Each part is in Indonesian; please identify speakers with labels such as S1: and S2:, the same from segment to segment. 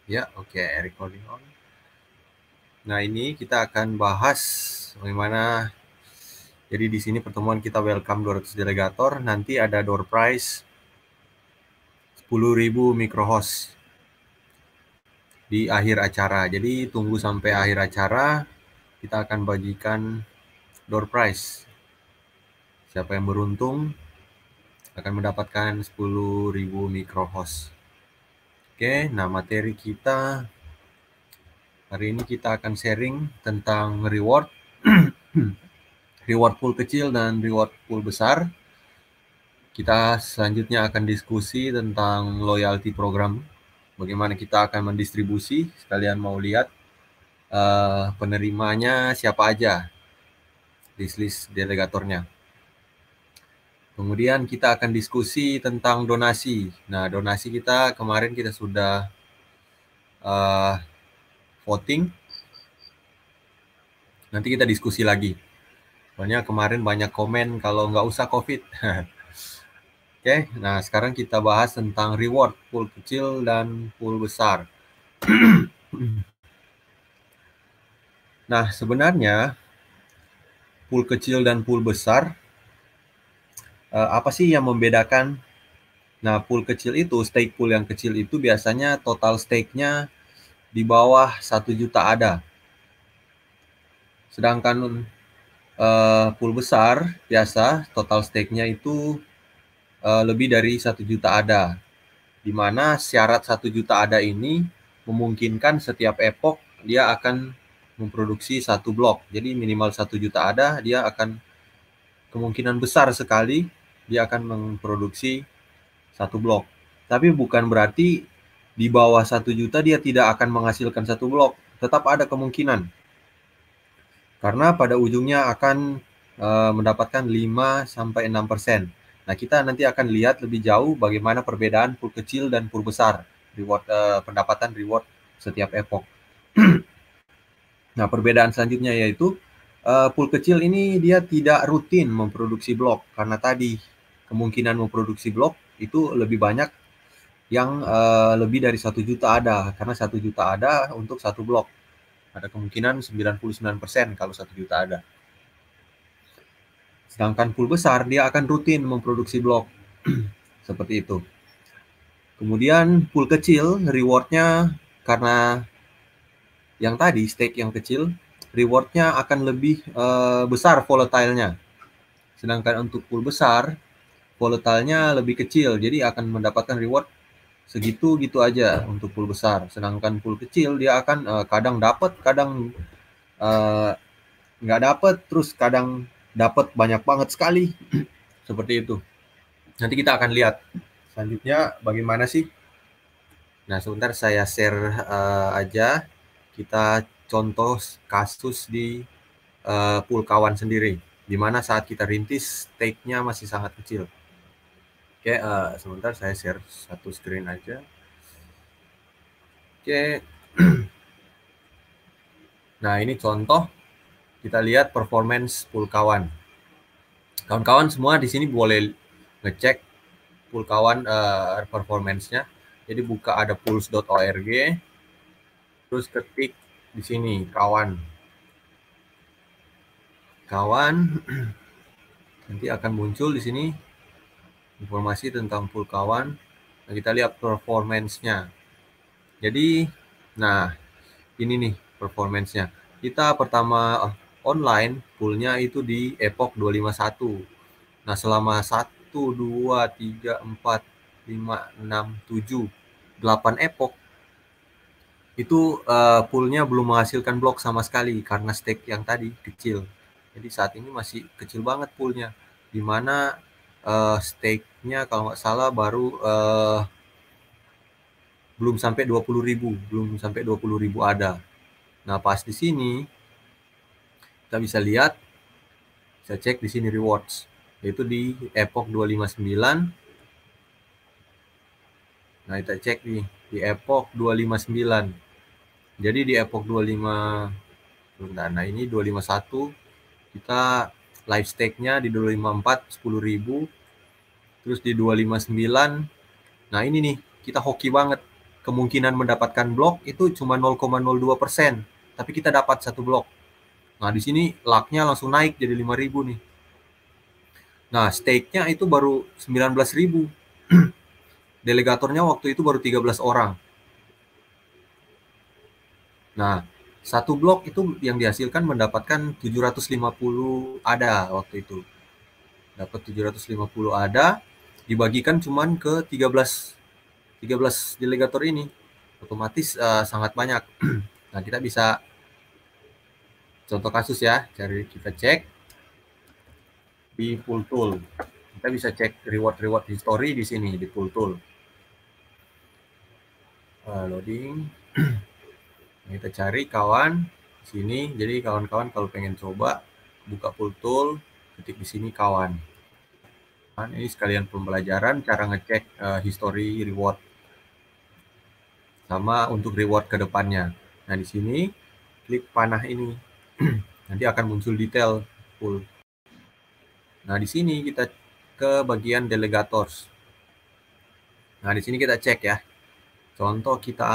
S1: Ya, oke, recording on. Nah, ini kita akan bahas bagaimana. Jadi di sini pertemuan kita welcome 200 delegator, nanti ada door prize 10.000 microhost di akhir acara. Jadi tunggu sampai akhir acara, kita akan bagikan door prize. Siapa yang beruntung akan mendapatkan 10.000 microhost. Oke, nah materi kita hari ini kita akan sharing tentang reward. Reward pool kecil dan reward pool besar. Kita selanjutnya akan diskusi tentang loyalty program. Bagaimana kita akan mendistribusi. Sekalian mau lihat penerimanya siapa aja. List delegatornya. Kemudian kita akan diskusi tentang donasi. Nah, donasi kita kemarin kita sudah voting. Nanti kita diskusi lagi. Soalnya kemarin banyak komen kalau nggak usah COVID. Oke, nah sekarang kita bahas tentang reward, pool kecil dan pool besar. Nah, sebenarnya pool kecil dan pool besar, apa sih yang membedakan? Nah, pool kecil itu, stake pool yang kecil itu biasanya total stake-nya di bawah 1 juta ada. Sedangkan pool besar biasa total stake-nya itu lebih dari 1 juta ada. Di mana syarat 1 juta ada ini memungkinkan setiap epoch dia akan memproduksi satu blok. Jadi minimal 1 juta ada, dia akan kemungkinan besar sekali dia akan memproduksi satu blok. Tapi bukan berarti di bawah 1 juta dia tidak akan menghasilkan satu blok. Tetap ada kemungkinan. Karena pada ujungnya akan mendapatkan 5-6%. Nah, kita nanti akan lihat lebih jauh bagaimana perbedaan pool kecil dan pool besar. Pendapatan reward setiap epoch. Nah, perbedaan selanjutnya yaitu pool kecil ini dia tidak rutin memproduksi blok. Karena tadi kemungkinan memproduksi blok itu lebih banyak yang lebih dari 1 juta ada. Karena 1 juta ada untuk satu blok. Ada kemungkinan 99% kalau 1 juta ada. Sedangkan pool besar dia akan rutin memproduksi blok. Seperti itu. Kemudian pool kecil rewardnya karena yang tadi stake yang kecil, rewardnya akan lebih besar volatilenya. Sedangkan untuk pool besar, volatilenya lebih kecil, jadi akan mendapatkan reward segitu gitu aja untuk pool besar. Sedangkan pool kecil dia akan kadang dapat, kadang nggak dapat, terus kadang dapat banyak banget sekali. Seperti itu. Nanti kita akan lihat selanjutnya bagaimana sih. Nah, sebentar saya share aja. Kita contoh kasus di pool kawan sendiri, di mana saat kita rintis stake-nya masih sangat kecil. Oke, sebentar saya share satu screen aja. Oke. Nah, ini contoh kita lihat performance pool kawan. Kawan-kawan semua di sini boleh ngecek pool kawan performance-nya. Jadi buka ada pools.org, terus ketik di sini kawan. Nanti akan muncul di sini informasi tentang pool kawan. Nah, kita lihat performance-nya. Jadi, nah ini nih performance-nya. Kita pertama online poolnya itu di epoch 251. Nah, selama 1, 2, 3, 4, 5, 6, 7, 8 epoch itu poolnya belum menghasilkan blok sama sekali karena stake yang tadi kecil. Jadi saat ini masih kecil banget poolnya, dimana stake-nya kalau nggak salah baru belum sampai 20.000 ada. Nah, pas di sini kita bisa lihat, bisa cek di sini rewards, yaitu di epoch 259. Nah, kita cek di epoch 259. Jadi di epoch 25, nah ini 251 kita live stake-nya di 254 10.000. Terus di 259, nah ini nih kita hoki banget kemungkinan mendapatkan blok itu cuma 0,02%, tapi kita dapat 1 blok. Nah, di sini luck-nya langsung naik jadi 5.000 nih. Nah, stake-nya itu baru 19.000. Delegatornya waktu itu baru 13 orang. Nah, 1 blok itu yang dihasilkan mendapatkan 750 ADA waktu itu. Dapat 750 ADA, dibagikan cuman ke 13 delegator ini. Otomatis sangat banyak. Nah, kita bisa contoh kasus ya, kita cek di Pool Tool. Kita bisa cek reward history di sini di Pool Tool. Loading. Kita cari kawan di sini. Jadi kawan-kawan kalau pengen coba buka Pool Tool, ketik di sini kawan. Nah, ini sekalian pembelajaran cara ngecek history reward sama untuk reward ke depannya. Nah, di sini klik panah ini. Nanti akan muncul detail pool. Nah, di sini kita ke bagian delegators. Nah, di sini kita cek ya. Contoh kita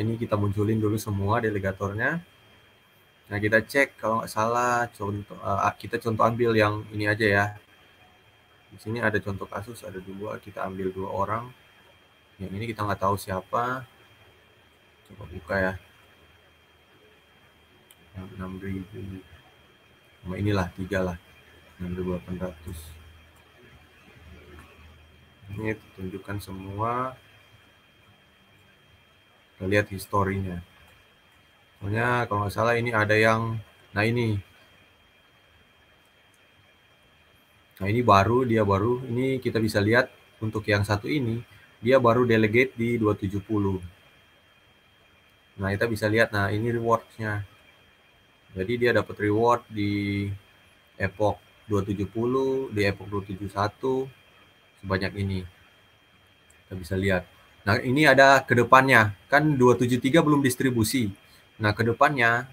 S1: ini kita munculin dulu semua delegatornya. Nah, kita cek kalau nggak salah contoh kita contoh ambil yang ini aja ya. Di sini ada contoh kasus, ada 2, kita ambil 2 orang. Yang ini kita nggak tahu siapa. Coba buka ya. Yang 6.000. Nah, inilah 3 lah. 6.800. Ini tunjukkan semua. Kita lihat historinya. Soalnya kalau nggak salah ini ada yang, nah ini baru, ini kita bisa lihat untuk yang satu ini, dia baru delegate di 270. Nah, kita bisa lihat, nah ini rewardnya. Jadi dia dapat reward di epoch 270, di epoch 271, sebanyak ini. Kita bisa lihat. Nah, ini ada ke depannya, kan 273 belum distribusi. Nah, ke depannya,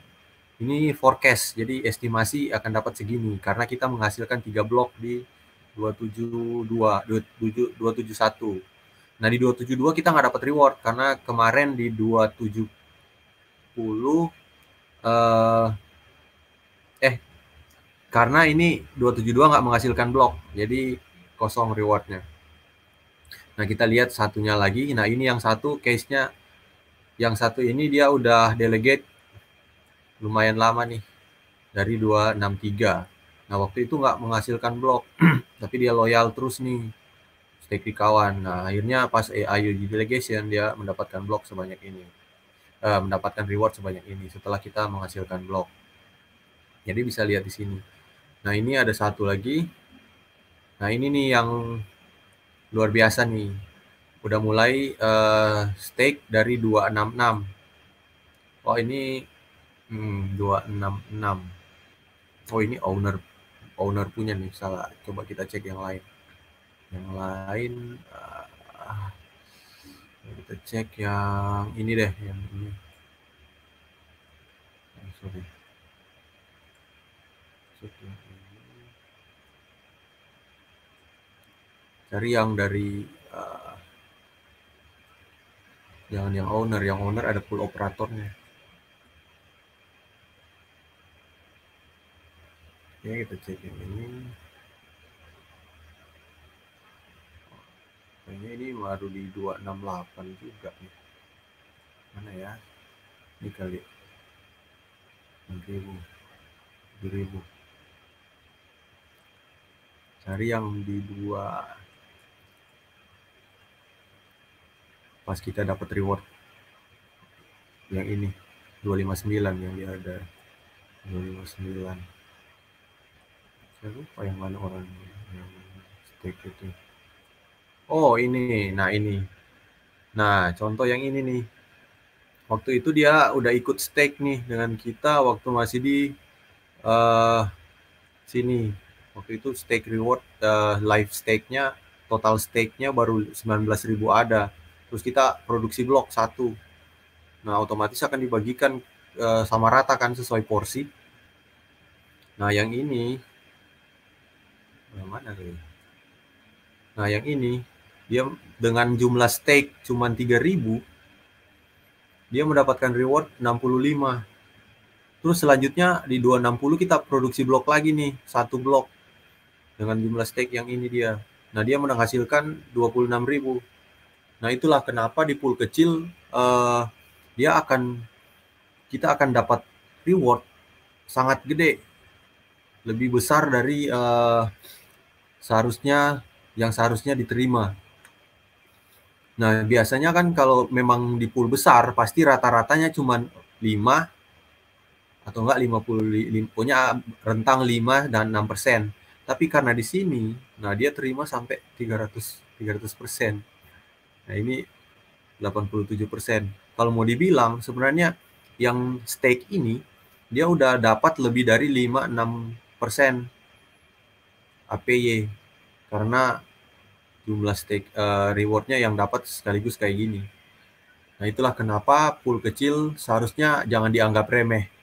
S1: ini forecast, jadi estimasi akan dapat segini, karena kita menghasilkan 3 blok di 272, 271. Nah, di 272 kita nggak dapat reward, karena kemarin di 270, karena ini 272 nggak menghasilkan blok, jadi kosong rewardnya. Nah, kita lihat satunya lagi. Nah, ini yang satu case-nya, yang satu ini dia udah delegate lumayan lama nih, dari 263. Nah, waktu itu nggak menghasilkan blok, tapi dia loyal terus nih, stake di kawan. Nah, akhirnya pas IOG delegation dia mendapatkan blok sebanyak ini, mendapatkan reward sebanyak ini setelah kita menghasilkan blok. Jadi bisa lihat di sini. Nah, ini ada satu lagi. Nah, ini nih yang luar biasa nih. Udah mulai stake dari 266. Oh, ini 266. Oh, ini owner punya nih, salah. Coba kita cek yang lain. Yang lain kita cek yang ini deh, yang ini. Sorry. Cek yang ini. Cari yang dari jangan yang owner ada pool operatornya. Ya, kita cek yang ini. Kayaknya ini baru di 268 juga nih. Mana ya? Ini kali 6.000, 7.000. Cari yang di 2 pas kita dapat reward yang ini 259 yang dia ada 259. Saya lupa yang mana orang yang stake itu. Oh, ini. Nah, ini. Nah, contoh yang ini nih. Waktu itu dia udah ikut stake nih dengan kita waktu masih di sini. Waktu itu stake reward live stake-nya, total stake-nya baru 19.000 ada. Terus kita produksi blok 1. Nah, otomatis akan dibagikan sama rata kan sesuai porsi. Nah, yang ini mana tuh? Nah, yang ini dia dengan jumlah stake cuma 3.000, dia mendapatkan reward 65. Terus selanjutnya di 260 kita produksi blok lagi nih, satu blok dengan jumlah stake yang ini dia. Nah, dia menghasilkan 26.000. Nah, itulah kenapa di pool kecil kita akan dapat reward sangat gede, lebih besar dari yang seharusnya diterima. Nah, biasanya kan kalau memang di pool besar pasti rata-ratanya cuma 5 atau enggak 50, punya rentang 5 dan 6%. Tapi karena di sini, nah dia terima sampai 300%. Nah, ini 87%. Kalau mau dibilang sebenarnya yang stake ini dia udah dapat lebih dari 5-6% APY karena jumlah stake rewardnya yang dapat sekaligus kayak gini. Nah, itulah kenapa pool kecil seharusnya jangan dianggap remeh.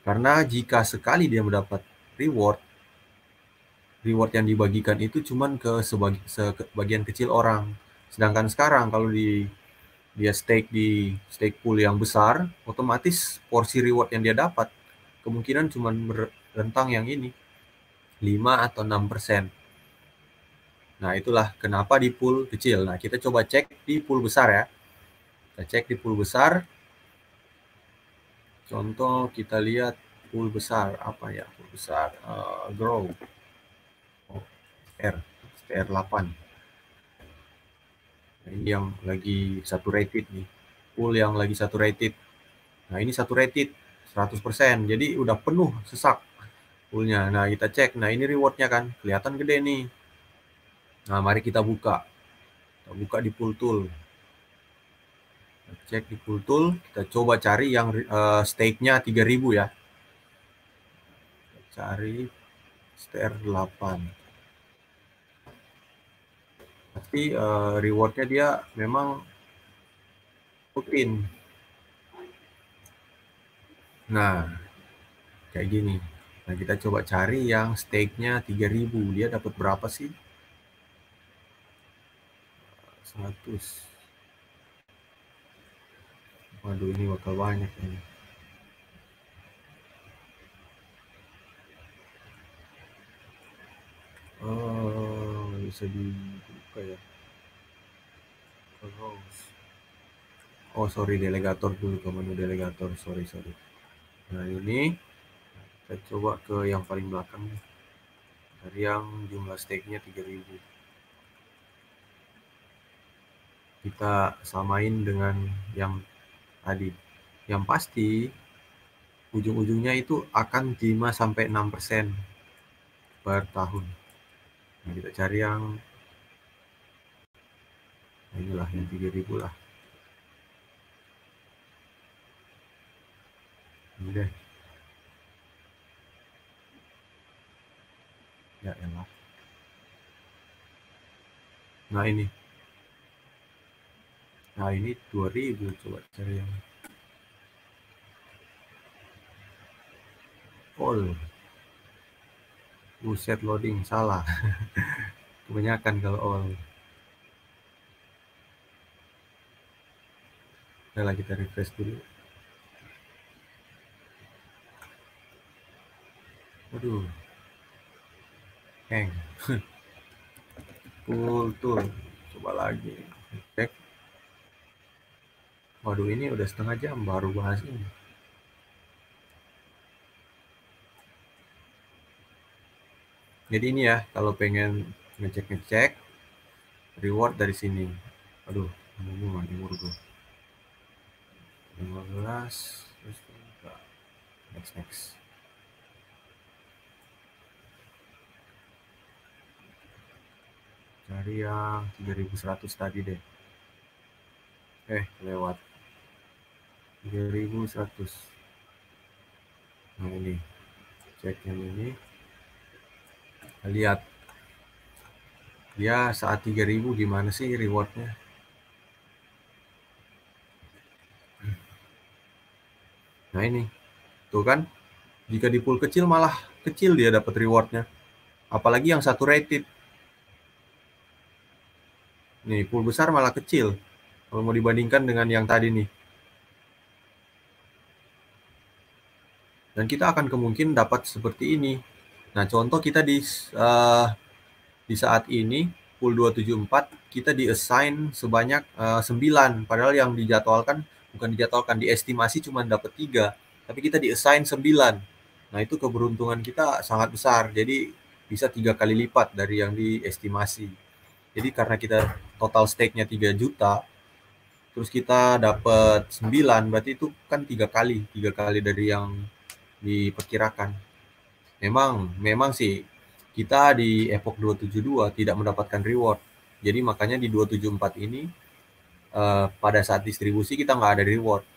S1: Karena jika sekali dia mendapat reward yang dibagikan itu cuma ke sebagian kecil orang. Sedangkan sekarang kalau dia stake di stake pool yang besar, otomatis porsi reward yang dia dapat kemungkinan cuma rentang yang ini, 5 atau 6%. Nah, itulah kenapa di pool kecil. Nah, kita coba cek di pool besar ya. Kita cek di pool besar. Contoh kita lihat pool besar. Apa ya pool besar? Grow. STR8. Nah, ini yang lagi saturated nih. Pool yang lagi saturated. Nah, ini saturated 100%. Jadi udah penuh sesak poolnya. Nah, kita cek. Nah, ini rewardnya kan. Kelihatan gede nih. Nah, mari kita buka. Kita buka di pool tool. Cek di pool tool, kita coba cari yang stake-nya 3.000 ya. Cari STR8. Pasti rewardnya dia memang rutin. Nah, kayak gini. Nah, kita coba cari yang stake-nya 3.000. Dia dapat berapa sih? 100. Waduh, ini bakal banyak ini. Oh, bisa dibuka ya. Oh, sorry, delegator dulu, ke menu delegator. Sorry. Nah, ini kita coba ke yang paling belakang nih. Dari yang jumlah stake-nya 3.000. Kita samain dengan yang tadi. Yang pasti ujung-ujungnya itu akan 5-6% per tahun. Nah, kita cari yang inilah yang 3.000 lah. Ini deh. Ya elah. Nah, ini 2.000. Coba cari yang all. Buset, loading salah. Kebanyakan kalau all. Udah, kita refresh dulu. Waduh, hang. Full tool. Coba lagi cek. Waduh, ini udah setengah jam baru bahas ini. Jadi ini ya, kalau pengen ngecek reward dari sini. Aduh, umur gue 15. Terus next. Cari yang 3.100 tadi deh. Lewat 3.100. Nah, ini cek yang ini. Lihat dia saat 3.000 gimana sih rewardnya. Nah, ini tuh kan, jika di pool kecil malah kecil dia dapat rewardnya, apalagi yang saturated. Nih, pool besar malah kecil. Kalau mau dibandingkan dengan yang tadi nih. Dan kita akan kemungkinan dapat seperti ini. Nah, contoh kita di saat ini pool 274 kita di-assign sebanyak 9, padahal yang dijadwalkan bukan dijadwalkan, diestimasi cuma dapat 3, tapi kita di-assign 9. Nah, itu keberuntungan kita sangat besar. Jadi bisa 3 kali lipat dari yang diestimasi. Jadi karena kita total stake-nya 3 juta, terus kita dapat 9, berarti itu kan 3 kali dari yang diperkirakan. Memang sih kita di Epoch 272 tidak mendapatkan reward. Jadi makanya di 274 ini pada saat distribusi kita nggak ada reward.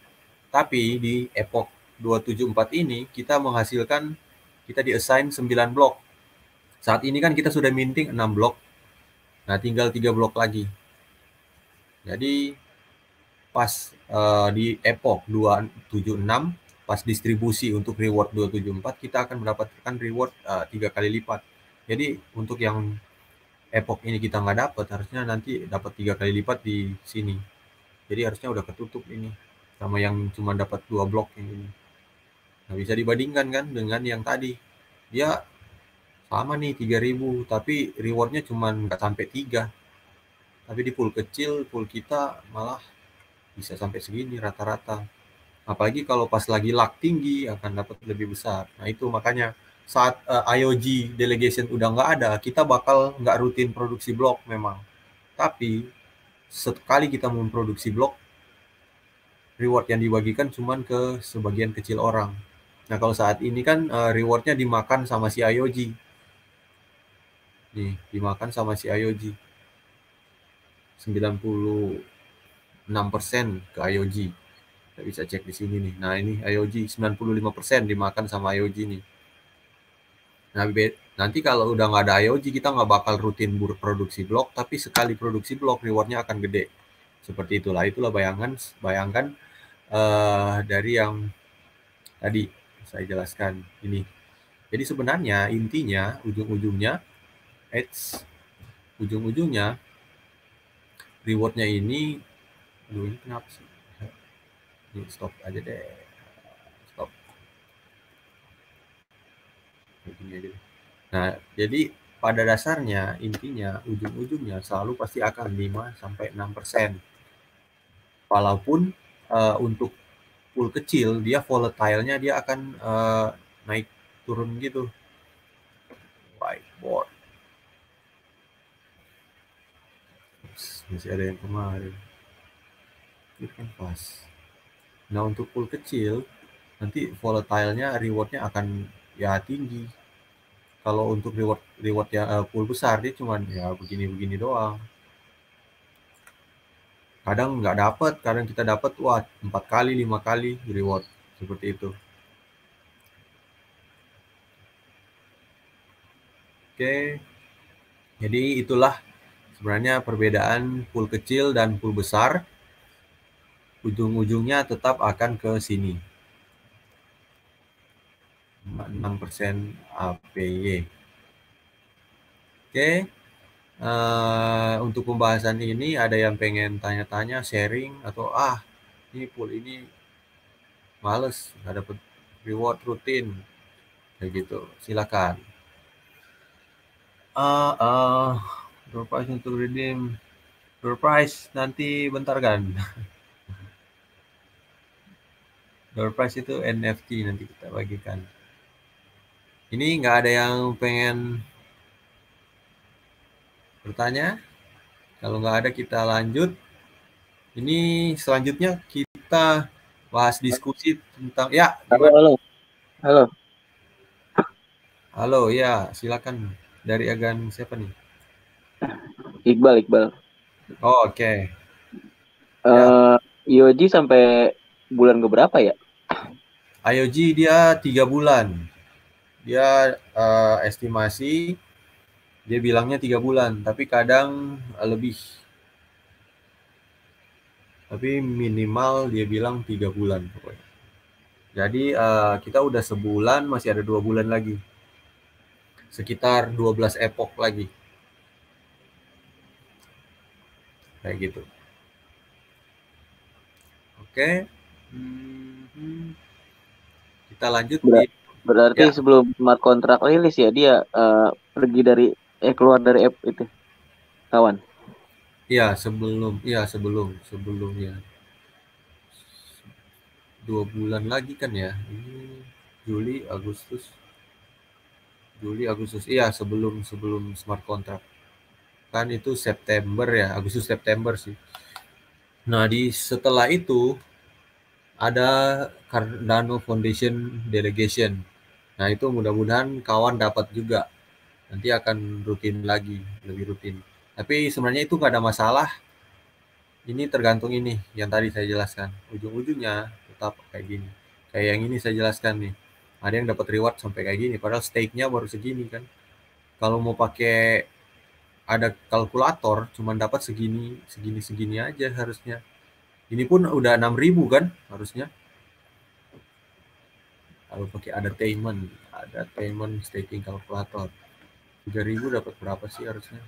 S1: Tapi di Epoch 274 ini kita menghasilkan, kita di-assign 9 blok. Saat ini kan kita sudah minting 6 blok. Nah, tinggal 3 blok lagi. Jadi pas di Epoch 276 pas distribusi untuk reward 274 kita akan mendapatkan reward 3 kali lipat. Jadi untuk yang Epoch ini kita nggak dapat, harusnya nanti dapat 3 kali lipat di sini. Jadi harusnya udah ketutup ini sama yang cuma dapat 2 blok yang ini. Nah, bisa dibandingkan kan dengan yang tadi. Dia sama nih 3000 tapi rewardnya cuma nggak sampai 3. Tapi di pool kecil, pool kita malah bisa sampai segini rata-rata. Apalagi kalau pas lagi luck tinggi akan dapat lebih besar. Nah, itu makanya saat IOG delegation udah nggak ada, kita bakal nggak rutin produksi blok memang. Tapi sekali kita memproduksi blok, reward yang dibagikan cuma ke sebagian kecil orang. Nah, kalau saat ini kan rewardnya dimakan sama si IOG. Nih, dimakan sama si IOG. 96% ke IOG. Kita bisa cek di sini nih. Nah, ini IOG 95% dimakan sama IOG nih. Nah, nanti kalau udah nggak ada IOG, kita nggak bakal rutin produksi blok, tapi sekali produksi blok rewardnya akan gede. Seperti itulah bayangkan dari yang tadi saya jelaskan ini. Jadi sebenarnya intinya ujung-ujungnya rewardnya ini, ini kenapa sih? Ini stop aja deh, stop. Begini aja deh. Nah, jadi pada dasarnya intinya ujung-ujungnya selalu pasti akan 5-6%. Walaupun untuk pool kecil dia volatile-nya dia akan naik turun gitu. Whiteboard. Masih ada yang kemarin. Ini kan pas. Nah, untuk pool kecil nanti volatile-nya reward-nya akan ya tinggi. Kalau untuk reward yang pool besar dia cuman ya begini-begini doang. Kadang nggak dapat, kadang kita dapat 4 kali 5 kali reward seperti itu. Oke, jadi itulah sebenarnya perbedaan pool kecil dan pool besar. Ujung-ujungnya tetap akan ke sini, 6% APY. Oke, untuk pembahasan ini ada yang pengen tanya-tanya, sharing, atau ini pool ini males, nggak dapet reward rutin, kayak gitu, silakan. Door price untuk redeem, door price nanti bentar kan. Door price itu NFT nanti kita bagikan. Ini nggak ada yang pengen bertanya? Kalau nggak ada kita lanjut. Ini selanjutnya kita bahas diskusi tentang gimana?
S2: Halo.
S1: Halo, ya silakan. Dari agan siapa nih?
S2: Iqbal.
S1: Oh, oke. Ya,
S2: Eh IOG sampai bulan keberapa ya?
S1: IOG dia 3 bulan. Dia estimasi dia bilangnya 3 bulan, tapi kadang lebih. Tapi minimal dia bilang 3 bulan pokoknya. Jadi kita udah sebulan, masih ada 2 bulan lagi. Sekitar 12 epoch lagi. Kayak gitu. Oke. Kita lanjut di
S2: Berarti
S1: ya.
S2: sebelum smart contract rilis ya dia pergi dari keluar dari app itu kawan.
S1: Iya, sebelumnya 2 bulan lagi kan ya. Ini Juli, Agustus, Iya, sebelum sebelum smart contract. Kan itu September ya, Agustus September sih. Nah, setelah itu ada Cardano Foundation Delegation. Nah, itu mudah-mudahan kawan dapat juga. Nanti akan rutin lagi, lebih rutin. Tapi sebenarnya itu nggak ada masalah. Ini tergantung ini yang tadi saya jelaskan. Ujung-ujungnya tetap kayak gini. Kayak yang ini saya jelaskan nih. Ada yang dapat reward sampai kayak gini, padahal stake-nya baru segini kan. Kalau mau pakai ada kalkulator, cuma dapat segini, segini, segini aja harusnya. Ini pun udah 6.000 kan harusnya. Kalau pakai ada payment staking kalkulator. 3.000 dapat berapa sih harusnya?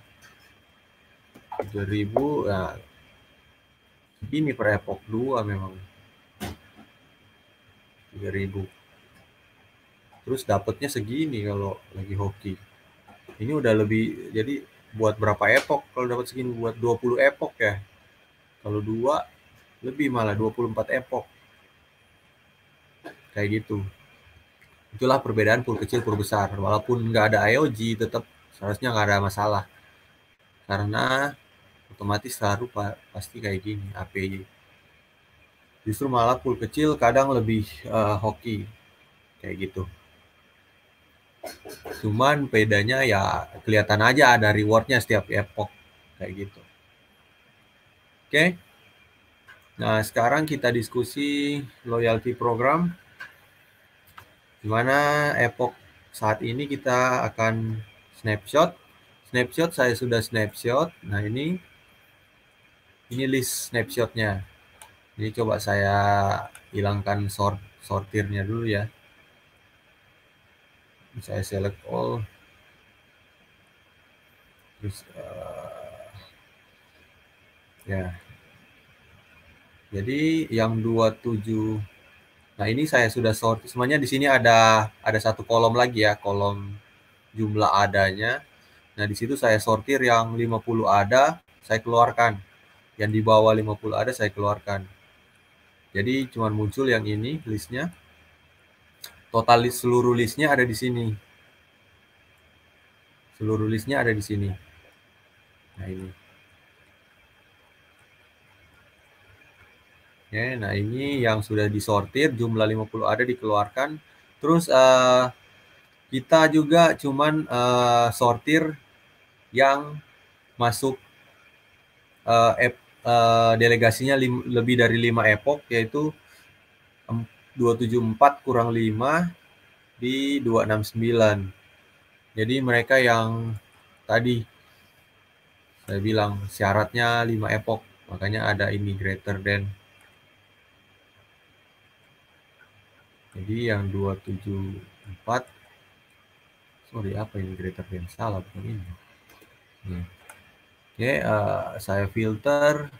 S1: 3.000, nah ini per epoch 2 memang 3.000. Terus dapatnya segini kalau lagi hoki. Ini udah lebih, jadi buat berapa epoch kalau dapat segini? Buat 20 epoch ya. Kalau 2 lebih, malah 24 epoch. Kayak gitu. Itulah perbedaan pool kecil pool besar. Walaupun nggak ada IOG, tetap seharusnya nggak ada masalah. Karena otomatis selalu pasti kayak gini APY. Justru malah pool kecil kadang lebih hoki kayak gitu. Cuman bedanya ya kelihatan aja ada rewardnya setiap epoch kayak gitu. Oke. Nah, sekarang kita diskusi loyalty program. Dimana epoch saat ini kita akan snapshot. Snapshot saya sudah snapshot. Nah, ini list snapshotnya. Ini coba saya hilangkan sortirnya dulu ya. Saya select all. Terus ya. Jadi yang 27. Nah, ini saya sudah sort. Semuanya di sini ada satu kolom lagi ya, kolom jumlah adanya. Nah, di situ saya sortir yang 50 ada, saya keluarkan. Yang di bawah 50 ada saya keluarkan. Jadi cuma muncul yang ini listnya. Total list seluruh listnya ada di sini. Seluruh listnya ada di sini. Nah, ini. Oke, nah ini yang sudah disortir, jumlah 50 ada dikeluarkan. Terus kita juga cuman sortir yang masuk delegasinya lebih dari 5 epoch, yaitu 274 kurang 5 di 269. Jadi mereka yang tadi saya bilang syaratnya 5 epoch, makanya ada ini greater than. Jadi yang 274, sorry apa ini greater than, salah bukan ini. Oke, saya filter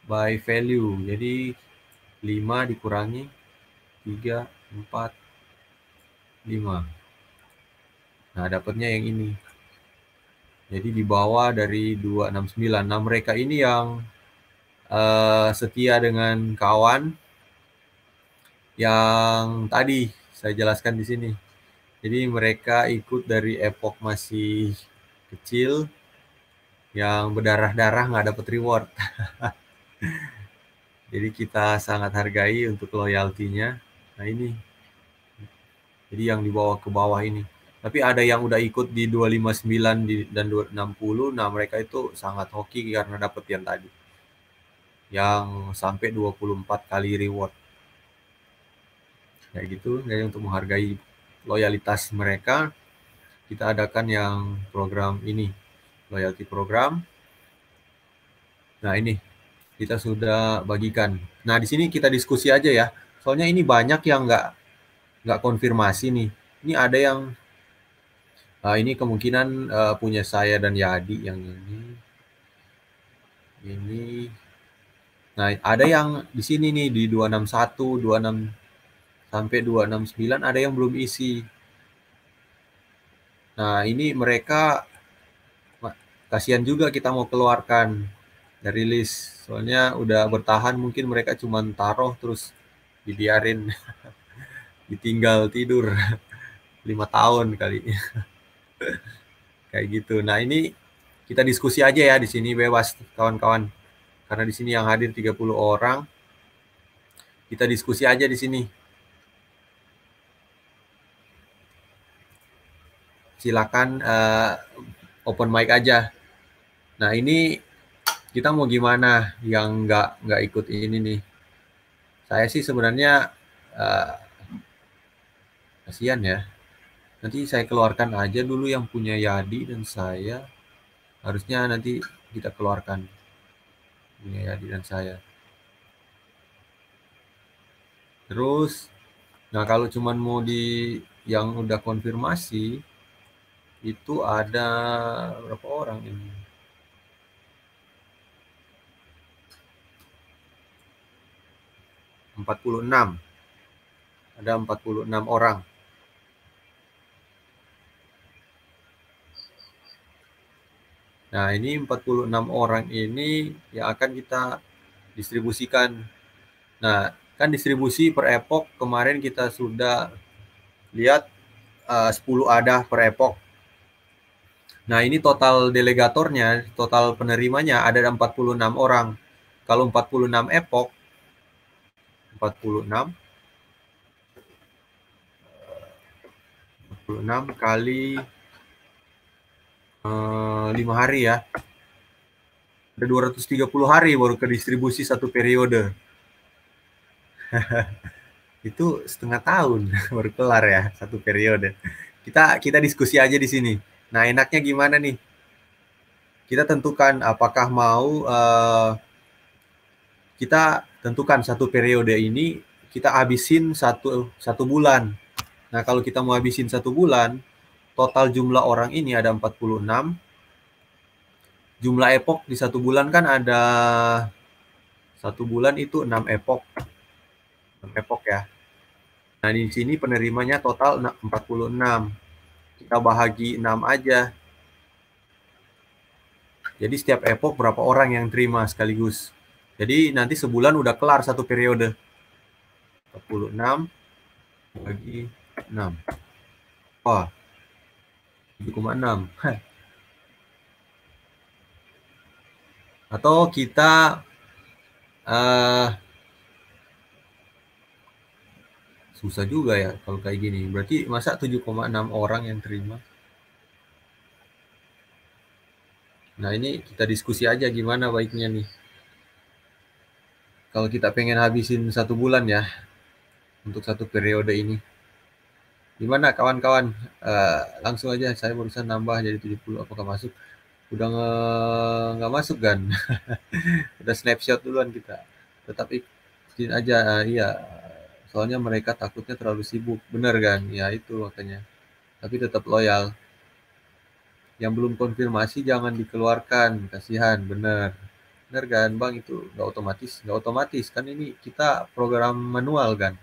S1: by value. Jadi 5 dikurangi 3, 4, 5. Nah, dapatnya yang ini. Jadi di bawah dari 269. Nah, mereka ini yang setia dengan kawan yang tadi saya jelaskan di sini. Jadi mereka ikut dari epoch masih kecil, yang berdarah-darah nggak dapat reward. Jadi kita sangat hargai untuk loyaltinya. Nah, ini. Jadi yang dibawa ke bawah ini. Tapi ada yang udah ikut di 259 dan 260. Nah, mereka itu sangat hoki karena dapat yang tadi. Yang sampai 24 kali reward. Kayak gitu. Jadi untuk menghargai loyalitas mereka, kita adakan yang program ini, loyalty program. Nah, ini kita sudah bagikan. Nah, di sini kita diskusi aja ya. Soalnya ini banyak yang nggak konfirmasi nih. Ini ada yang ini kemungkinan punya saya dan Yadi yang ini. Ini Nah, ada yang di sini nih di 261, 26 sampai 269 ada yang belum isi. Nah, ini mereka kasihan juga kita mau keluarkan dari list. Soalnya udah bertahan mungkin mereka cuma taruh terus dibiarin ditinggal tidur 5 tahun kali. Kayak gitu. Nah, ini kita diskusi aja ya di sini bebas kawan-kawan. Karena di sini yang hadir 30 orang. Kita diskusi aja di sini. Silakan open mic aja. Nah, ini kita mau gimana yang nggak ikut ini nih. Saya sih sebenarnya kasihan ya. Nanti saya keluarkan aja dulu yang punya Yadi dan saya. Harusnya nanti kita keluarkan punya Yadi dan saya. Terus, nah kalau cuman mau di yang udah konfirmasi, itu ada berapa orang ini? 46. Ada 46 orang. Nah, ini 46 orang ini yang akan kita distribusikan. Nah, kan distribusi per epoch kemarin kita sudah lihat 10 ada per epoch. Nah, ini total delegatornya, total penerimanya ada 46 orang. Kalau 46 epoch, 46 kali 5 hari ya. Ada 230 hari baru ke distribusi satu periode. Itu setengah tahun baru kelar ya satu periode. Kita diskusi aja di sini. Nah, enaknya gimana nih? Kita tentukan apakah mau kita tentukan satu periode ini kita habisin satu bulan. Nah, kalau kita mau habisin satu bulan, total jumlah orang ini ada 46. Jumlah epoch di satu bulan kan ada satu bulan itu 6 epoch. 6 epoch ya. Nah, di sini penerimanya total 46. Kita bahagi 6 aja. Jadi setiap epoch berapa orang yang terima sekaligus. Jadi nanti sebulan udah kelar satu periode. 46 bagi 6. Wah, 7,6. Atau kita susah juga ya kalau kayak gini. Berarti masa 7,6 orang yang terima? Nah, ini kita diskusi aja gimana baiknya nih. Kalau kita pengen habisin satu bulan ya, untuk satu periode ini. Gimana kawan-kawan? Langsung aja, saya barusan nambah jadi 70, apakah masuk? Udah nggak masuk kan? Udah snapshot duluan kita. Tetap ikutin aja, iya. Soalnya mereka takutnya terlalu sibuk, bener kan? Ya itu makanya. Tapi tetap loyal. Yang belum konfirmasi jangan dikeluarkan, kasihan, bener. Bener kan, Bang? Itu nggak otomatis kan ini kita program manual kan.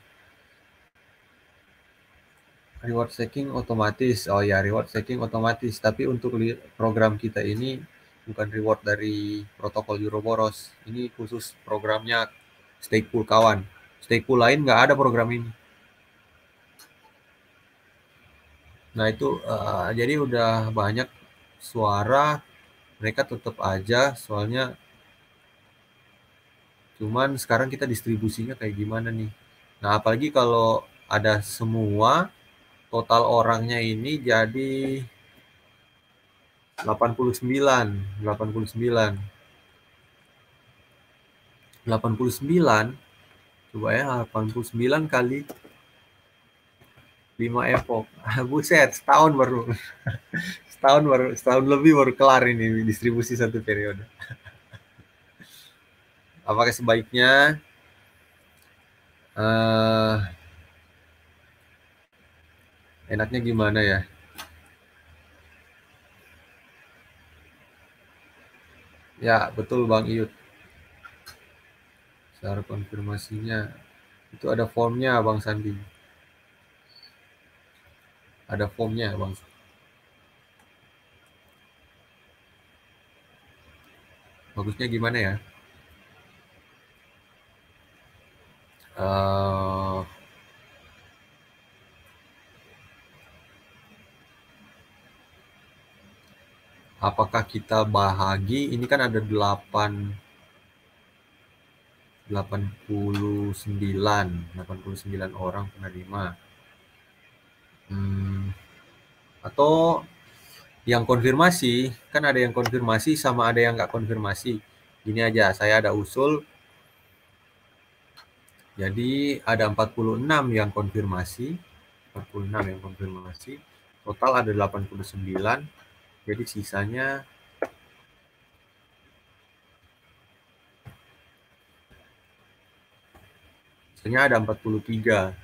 S1: Reward stacking otomatis. Oh ya, reward stacking otomatis. Tapi untuk program kita ini bukan reward dari protokol Euroboros. Ini khusus programnya stake pool kawan. Stake pool lain nggak ada program ini. Nah itu jadi udah banyak suara mereka tetap aja soalnya cuman sekarang kita distribusinya kayak gimana nih. Nah apalagi kalau ada semua total orangnya ini jadi 89, 89. 89 coba ya 89 kali 5 epoch. Buset, setahun lebih baru kelar ini distribusi satu periode. Apakah sebaiknya enaknya gimana ya? Ya, betul Bang Iyut. Cara konfirmasinya itu ada formnya Bang Sandi. Ada formnya Bang. Bagusnya gimana ya? Eh, apakah kita bahagi? Ini kan ada 89 orang penerima. Atau yang konfirmasi, kan ada yang konfirmasi sama ada yang nggak konfirmasi. Gini aja, saya ada usul. Jadi ada 46 yang konfirmasi, 46 yang konfirmasi. Total ada 89. Jadi sisanya ada 43.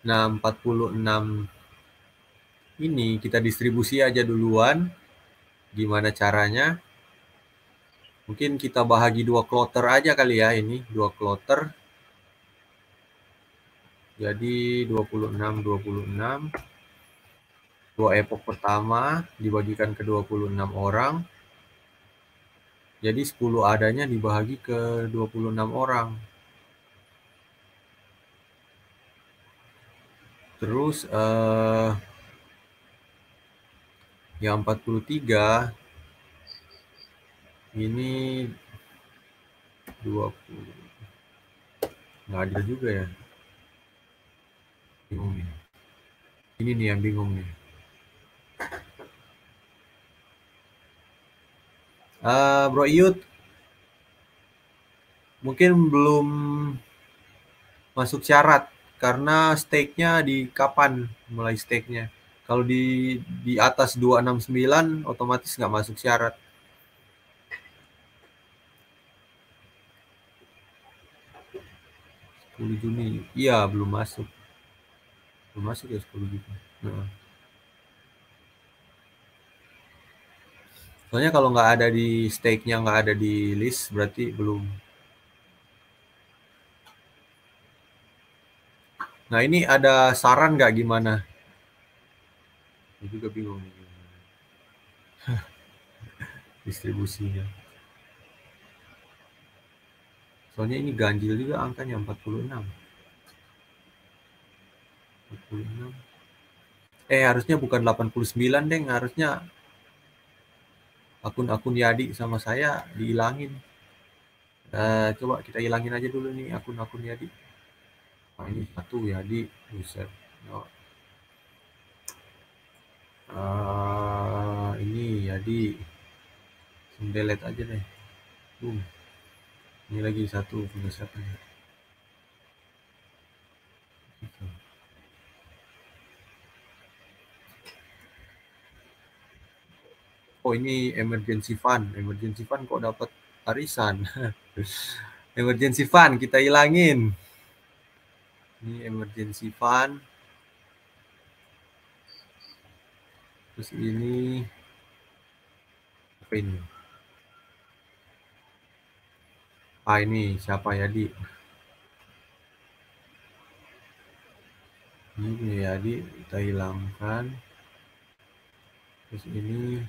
S1: Nah, 46 ini kita distribusi aja duluan. Gimana caranya? Mungkin kita bahagi 2 kloter aja kali ya ini, 2 kloter. Jadi 26, 26. 2 epok pertama dibagikan ke 26 orang. Jadi 10 adanya dibagi ke 26 orang. Terus yang 43 ini 20. Nggak adil juga ya. Bingung nih. Ini nih yang bingung nih. Bro Iyut, mungkin belum masuk syarat karena stake-nya di kapan mulai stake-nya. Kalau di atas 269 otomatis nggak masuk syarat. 10 Juni. Iya, belum masuk. Belum masuk ya 10 Juni. Nah. Soalnya kalau nggak ada di stake-nya, nggak ada di list, berarti belum. Nah, ini ada saran nggak gimana? Ini juga bingung nih. Distribusinya. Soalnya ini ganjil juga angkanya 46. 46. Harusnya bukan 89, Deng. Harusnya akun-akun Yadi sama saya dihilangin. Coba kita hilangin aja dulu nih akun-akun Yadi. Nah, ini satu Yadi. Buset. No. Ini Yadi. Delete aja deh. Ini lagi satu punya siapa nih? Oh, ini emergency fund. Emergency fund kok dapat arisan. Emergency fund kita hilangin. Ini emergency fund. Terus ini apa ini? Ini siapa ya, Di? Ini ya, Di, kita hilangkan. Terus ini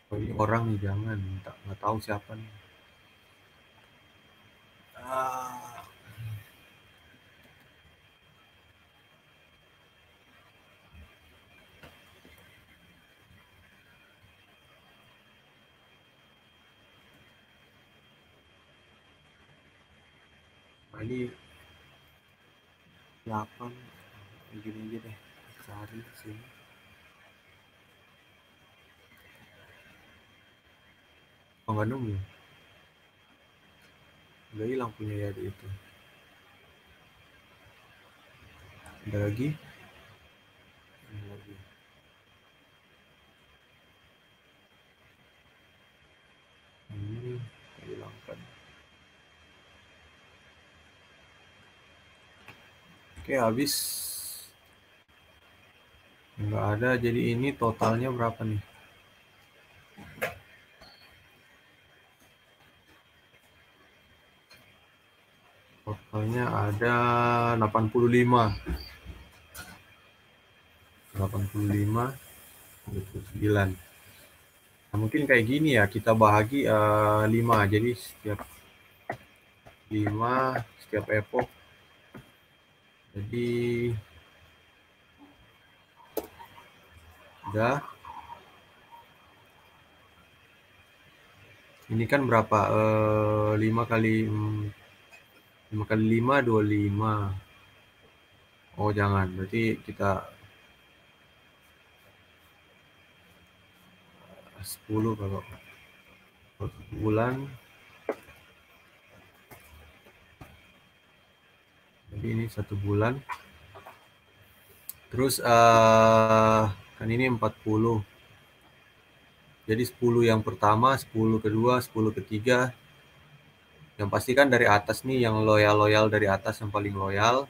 S1: ini orang nih, jangan, nggak tahu siapa nih. Ini 8. Gini aja deh, cari sini. Oh, nggak nemu. Udah hilang punya ya di itu. Ada lagi? Ada lagi. Ini hilangkan. Oke, habis. Nggak ada, jadi ini totalnya berapa nih? Soalnya ada 85. 85, 29. Nah, mungkin kayak gini ya, kita bahagi 5. Jadi setiap 5, setiap epoch. Jadi udah. Ini kan berapa? 5 kali 5 kali 5, 25. Oh, jangan. Berarti kita 10 kalau bulan. Jadi ini 1 bulan. Terus kan ini 40. Jadi 10 yang pertama, 10 kedua, 10 ketiga. Yang pasti kan dari atas nih, yang loyal-loyal dari atas yang paling loyal.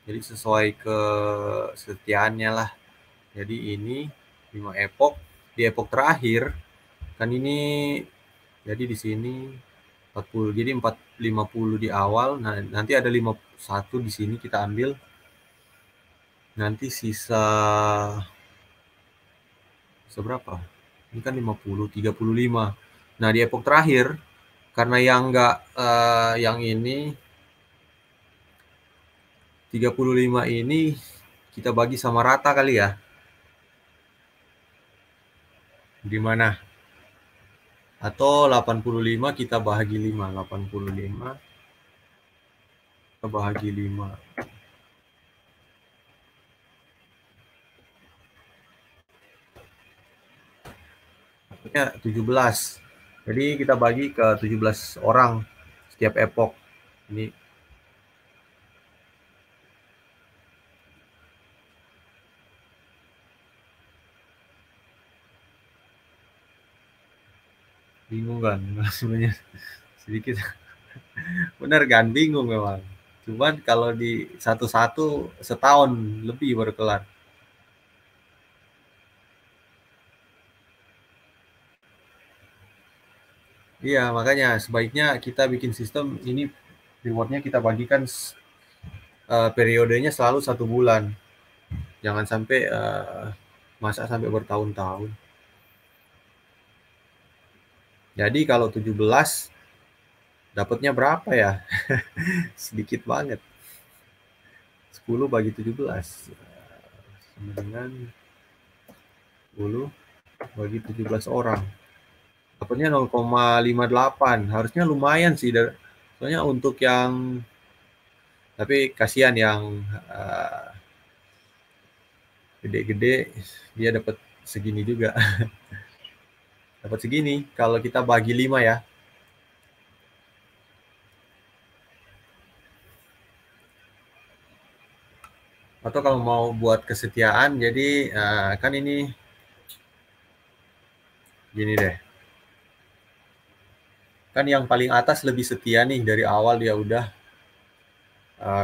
S1: Jadi sesuai kesetiaannya lah. Jadi ini 5 epoch. Di epoch terakhir kan ini, jadi di sini 40. Jadi 50 di awal. Nah, nanti ada 51 di sini kita ambil. Nanti sisa seberapa? Ini kan 50, 35. Nah, di epoch terakhir karena yang enggak yang ini 35 ini kita bagi sama rata kali ya. Gimana? Atau 85 kita bahagi 5. 85 kita bahagi 5. Dapatnya 17. Jadi kita bagi ke 17 orang setiap epoch. Ini bingung kan sebenarnya sedikit. Benar kan, bingung memang. Cuman kalau di satu-satu setahun lebih baru kelar. Iya, makanya sebaiknya kita bikin sistem ini, rewardnya kita bagikan periodenya selalu 1 bulan. Jangan sampai masa sampai bertahun-tahun. Jadi kalau 17 dapatnya berapa ya? Sedikit banget. 10 bagi 17 sama dengan 10 bagi 17 orang. Dapatnya 0,58. Harusnya lumayan sih. Soalnya untuk yang, tapi kasihan yang gede-gede dia dapat segini juga. Dapat segini kalau kita bagi 5 ya. Atau kalau mau buat kesetiaan, jadi kan ini gini deh. Kan yang paling atas lebih setia nih, dari awal dia udah.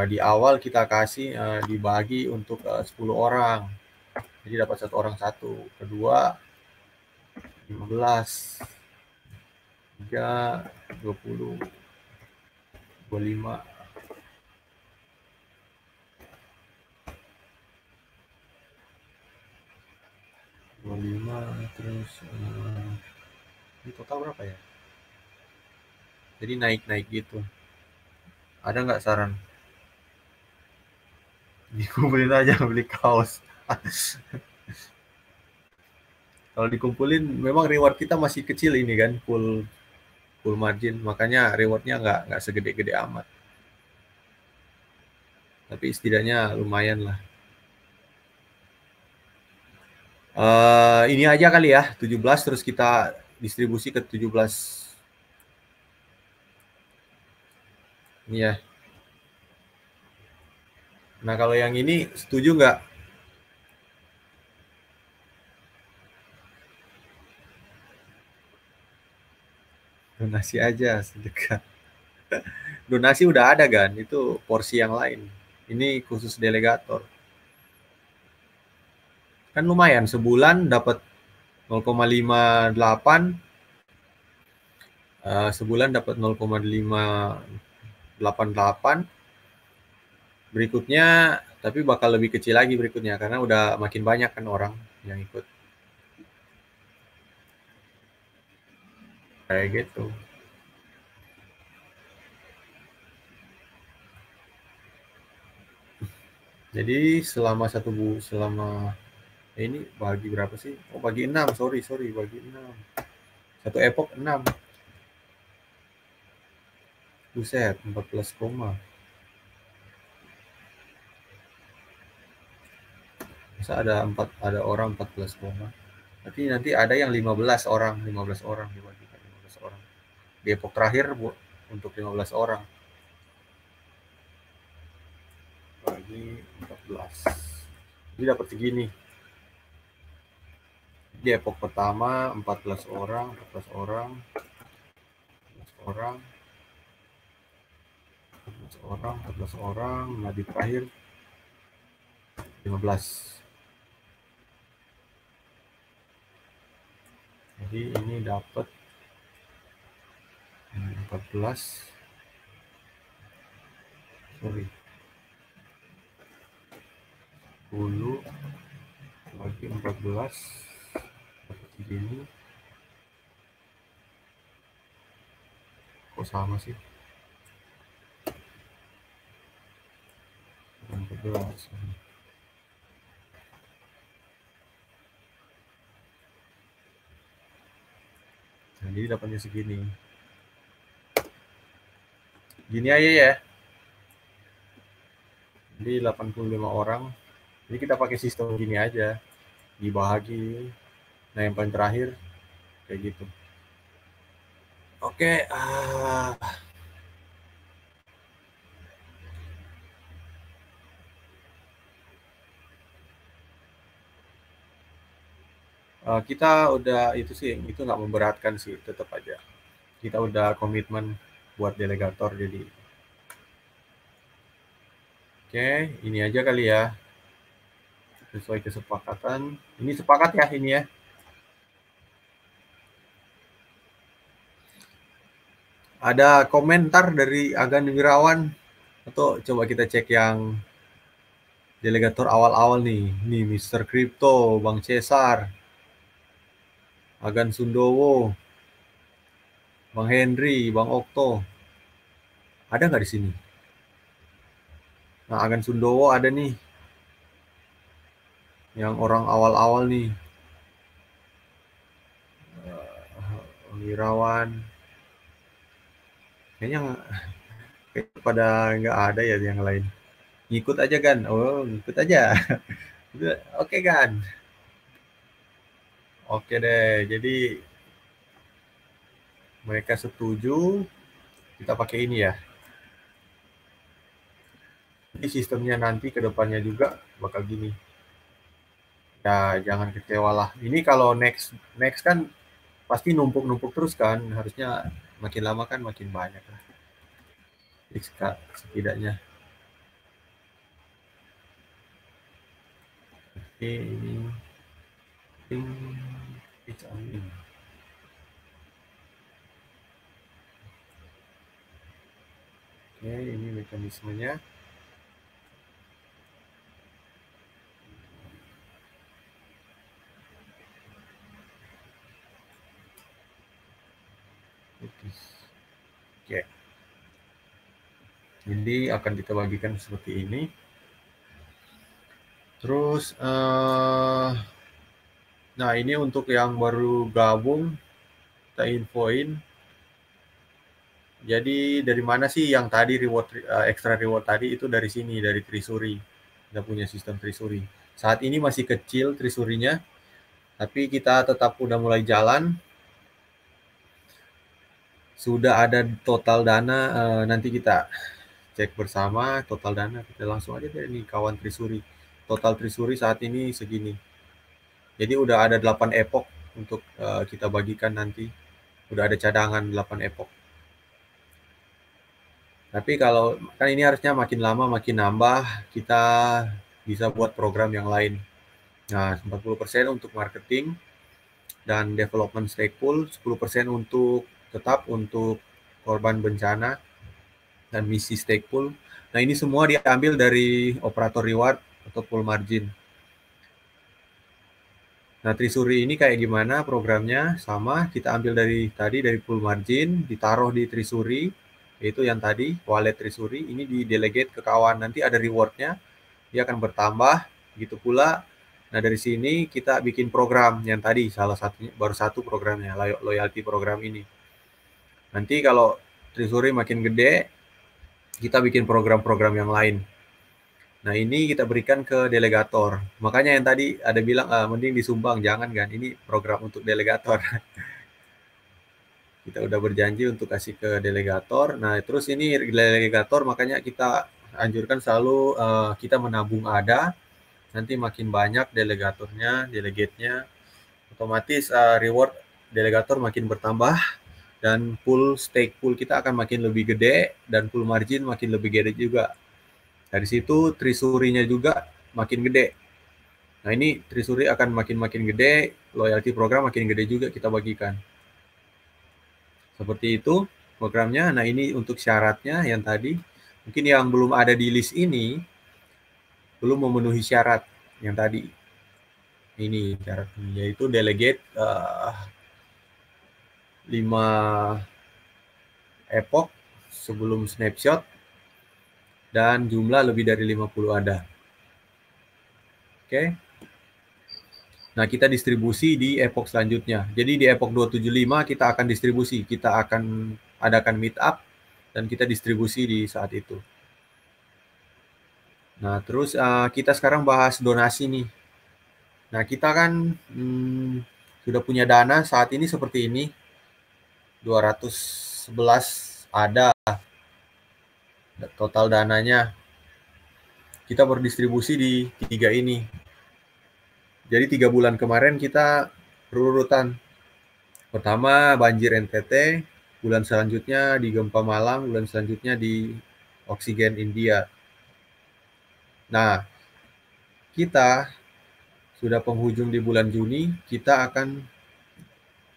S1: Di awal kita kasih dibagi untuk 10 orang. Jadi dapat 1 orang 1. Kedua 15. 3, 20, 25. Terus ini total berapa ya? Jadi naik-naik gitu. Ada nggak saran? Dikumpulin aja beli kaos. Kalau dikumpulin memang reward kita masih kecil ini kan, full margin, makanya rewardnya nggak segede-gede amat. Tapi setidaknya lumayan lah. Ini aja kali ya, 17 terus kita distribusi ke 17. Ini ya. Nah, kalau yang ini setuju nggak? Donasi aja, sedekah. Donasi udah ada kan, itu porsi yang lain. Ini khusus delegator. Kan lumayan, sebulan dapat 0,58, sebulan dapat 0,588, Berikutnya, tapi bakal lebih kecil lagi berikutnya karena udah makin banyak kan orang yang ikut. Kayak gitu. Jadi selama ini bagi berapa sih? Oh, bagi 6, sorry, bagi 6. Satu epoch 6. Buset, 14 koma. Masa ada orang 14 koma. Nanti ada yang 15 orang dibagikan 15 orang. Di epoch terakhir untuk 15 orang. Bagi 14. Jadi dapat segini. Di epoch pertama 14 orang, 14 orang, 14 orang, 14 orang, 14 orang, nah di terakhir 15. Jadi ini dapat 14, sorry, 10 bagi 14 dapat segini. Kok sama sih? 14. Nah, jadi dapatnya segini. Gini aja ya. Jadi 85 orang. Jadi kita pakai sistem gini aja. Dibagi. Nah, yang paling terakhir kayak gitu. Oke, kita udah itu sih, itu nggak memberatkan sih, tetap aja. Kita udah komitmen buat delegator jadi. Oke, ini aja kali ya. Sesuai kesepakatan. Ini sepakat ya ini ya. Ada komentar dari Agan Wirawan atau coba kita cek yang delegator awal-awal nih. Nih Mr. Crypto, Bang Cesar, Agan Sundowo, Bang Henry, Bang Okto. Ada nggak di sini? Nah, Agan Sundowo ada nih. Yang orang awal-awal nih. Wirawan. Kayaknya pada nggak ada ya yang lain. Ngikut aja kan? Oh, ngikut aja. Oke kan? Oke deh. Jadi mereka setuju kita pakai ini ya. Jadi sistemnya nanti ke depannya juga bakal gini. Ya jangan kecewa lah. Ini kalau next kan pasti numpuk-numpuk terus kan. Harusnya makin lama kan makin banyak lah. Setidaknya. Oke, ini it's on. Oke, ini mekanismenya. Oke. Jadi akan kita bagikan seperti ini. Terus, nah ini untuk yang baru gabung, kita infoin. Jadi dari mana sih yang tadi extra reward tadi itu dari sini, dari Trisuri. Kita punya sistem Trisuri. Saat ini masih kecil Trisurinya, tapi kita tetap udah mulai jalan. Sudah ada total dana, nanti kita cek bersama total dana. Kita langsung aja dari nih kawan Trisuri. Total Trisuri saat ini segini. Jadi udah ada 8 epoch untuk kita bagikan nanti. Udah ada cadangan 8 epoch. Tapi kalau kan ini harusnya makin lama makin nambah, kita bisa buat program yang lain. Nah, 40% untuk marketing dan development stake pool, 10% untuk tetap untuk korban bencana dan misi stake pool, Nah, ini semua diambil dari operator reward atau pool margin. Nah, Trisuri ini kayak gimana programnya? Sama, kita ambil dari tadi dari pool margin, ditaruh di Trisuri, yaitu yang tadi wallet Trisuri, ini di delegate ke kawan. Nanti ada rewardnya, dia akan bertambah, gitu pula. Nah, dari sini kita bikin program yang tadi, salah satunya, baru satu programnya, loyalty program ini. Nanti kalau Trisuri makin gede, kita bikin program-program yang lain. Nah, ini kita berikan ke delegator. Makanya yang tadi ada bilang, mending disumbang, jangan kan, ini program untuk delegator. Kita udah berjanji untuk kasih ke delegator. Nah, terus ini delegator, makanya kita anjurkan selalu kita menabung ada. Nanti makin banyak delegatornya, delegate-nya, otomatis reward delegator makin bertambah, dan pool stake pool kita akan makin lebih gede, dan pool margin makin lebih gede juga. Dari situ Trisuri-nya juga makin gede. Nah, ini Trisuri akan makin gede, loyalty program makin gede juga kita bagikan. Seperti itu programnya. Nah, ini untuk syaratnya yang tadi. Mungkin yang belum ada di list ini, belum memenuhi syarat yang tadi. Ini syaratnya, yaitu delegate 5 epoch sebelum snapshot, dan jumlah lebih dari 50 ada. Oke. Nah, kita distribusi di epoch selanjutnya. Jadi di epoch 275 kita akan distribusi. Kita akan adakan meet up dan kita distribusi di saat itu. Nah, terus kita sekarang bahas donasi nih. Nah, kita kan sudah punya dana saat ini seperti ini. 211 ada total dananya. Kita berdistribusi di 3 ini. Jadi 3 bulan kemarin kita berurutan. Pertama banjir NTT, bulan selanjutnya di gempa Malang, bulan selanjutnya di oksigen India. Nah, kita sudah penghujung di bulan Juni, kita akan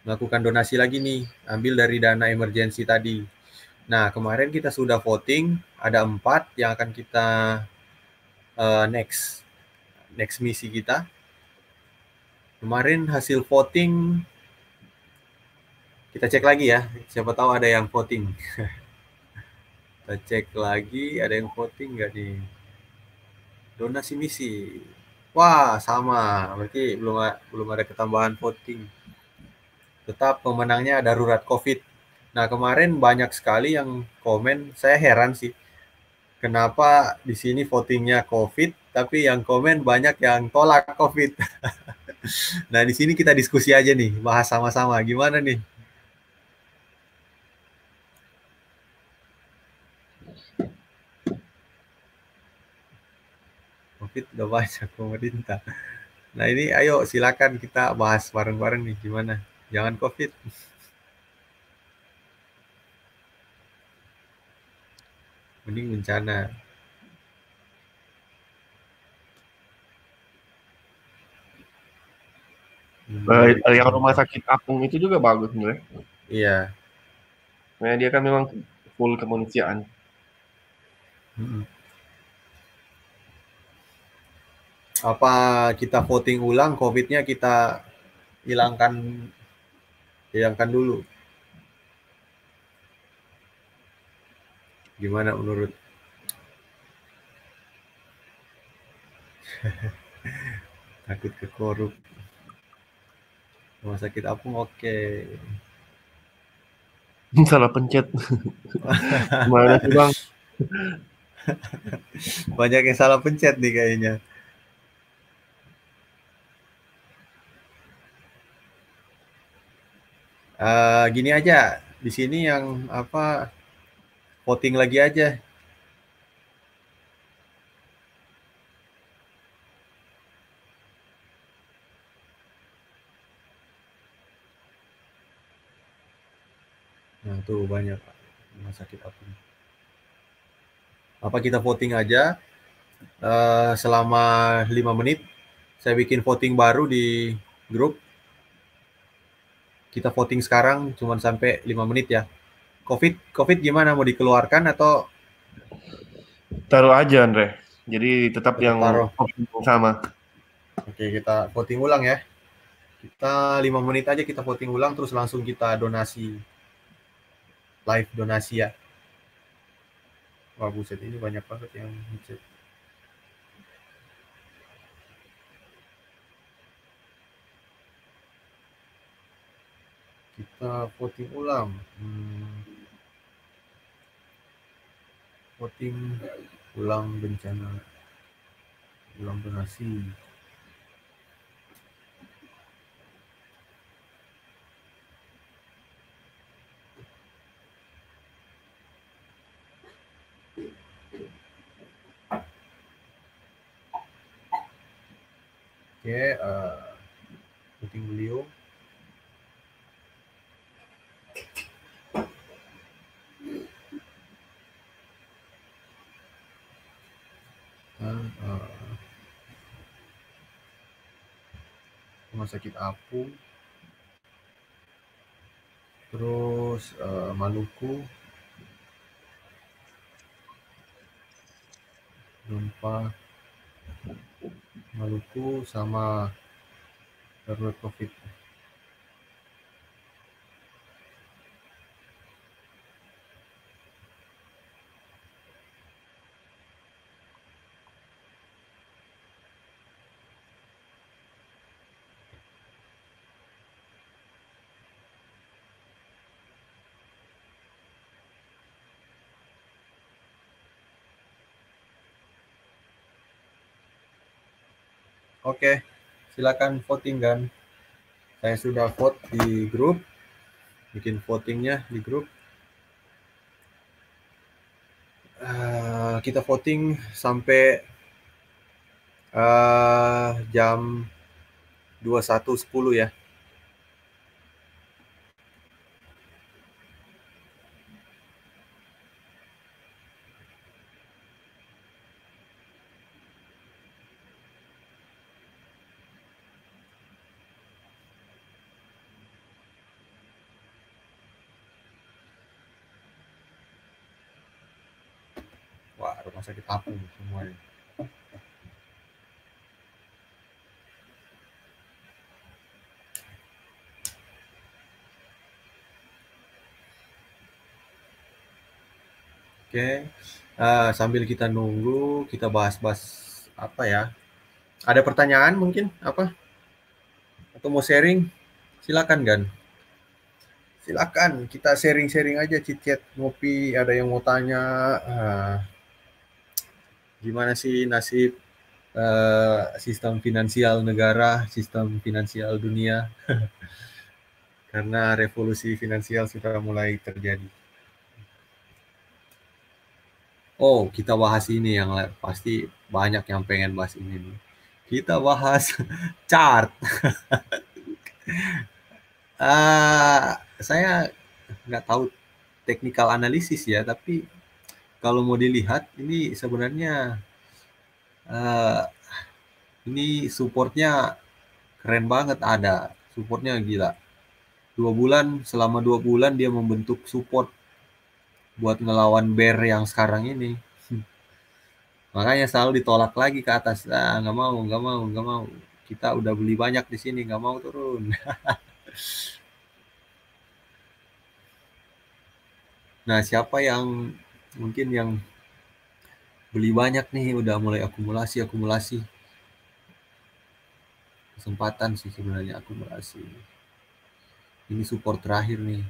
S1: melakukan donasi lagi nih, ambil dari dana emergensi tadi. Nah, kemarin kita sudah voting, ada 4 yang akan kita next misi kita. Kemarin hasil voting, kita cek lagi ya, siapa tahu ada yang voting. Kita cek lagi, ada yang voting nggak nih? Donasi misi. Wah, sama. Berarti belum ada ketambahan voting. Tetap pemenangnya darurat COVID. Nah, kemarin banyak sekali yang komen. Saya heran sih. Kenapa di sini votingnya COVID, tapi yang komen banyak yang tolak COVID. Nah, di sini kita diskusi aja nih, bahas sama-sama. Gimana nih? COVID udah banyak pemerintah. Nah, ini ayo silakan kita bahas bareng-bareng nih, gimana? Jangan COVID. Mending bencana.
S3: Yang rumah sakit apung itu juga bagus sebenarnya.
S1: Iya.
S3: Nah, dia kan memang full kemanusiaan.
S1: Apa kita voting ulang, COVID-nya kita hilangkan dulu? Gimana menurut? Takut ke korup. Rumah sakit apung oke.
S3: Salah pencet. Gimana sih Bang?
S1: Banyak yang salah pencet nih kayaknya. Gini aja, di sini yang apa, voting lagi aja. Nah, tuh banyak rumah sakit apung. Apa kita voting aja selama 5 menit. Saya bikin voting baru di grup. Kita voting sekarang cuma sampai 5 menit ya. COVID gimana, mau dikeluarkan atau
S3: Taruh aja Andre. Jadi tetap yang
S1: Taruh.
S3: opsi yang sama.
S1: Oke, kita voting ulang ya. Kita 5 menit aja kita voting ulang terus langsung kita donasi. Live donasi ya. Wah buset, ini banyak banget yang ngechat. Kita voting ulang. Voting ulang bencana. Ulang donasi. Oke, voting beliau. Rumah sakit apung. Terus Maluku. Gempa Maluku sama darurat COVID. Oke, silakan voting kan. Saya sudah vote di grup, bikin votingnya di grup. Kita voting sampai jam 21.10 ya. Wah, rumah sakit apung semuanya. Oke, sambil kita nunggu, kita bahas-bahas apa ya? Ada pertanyaan mungkin apa? Atau mau sharing? Silakan Gan. Silakan, kita sharing-sharing aja, chit-chat, ngopi. Ada yang mau tanya, gimana sih nasib sistem finansial negara, sistem finansial dunia? Karena revolusi finansial sudah mulai terjadi. Oh, kita bahas ini yang pasti banyak yang pengen bahas ini nih. Kita bahas chart. Saya nggak tahu technical analisis ya, tapi kalau mau dilihat ini sebenarnya ini supportnya keren banget, ada supportnya gila. Selama 2 bulan dia membentuk support buat ngelawan bear yang sekarang ini. Makanya selalu ditolak lagi ke atas. Nggak mau. Kita udah beli banyak di sini, nggak mau turun. Nah, siapa yang mungkin yang beli banyak nih, udah mulai akumulasi. Kesempatan sih sebenarnya akumulasi. Ini support terakhir nih,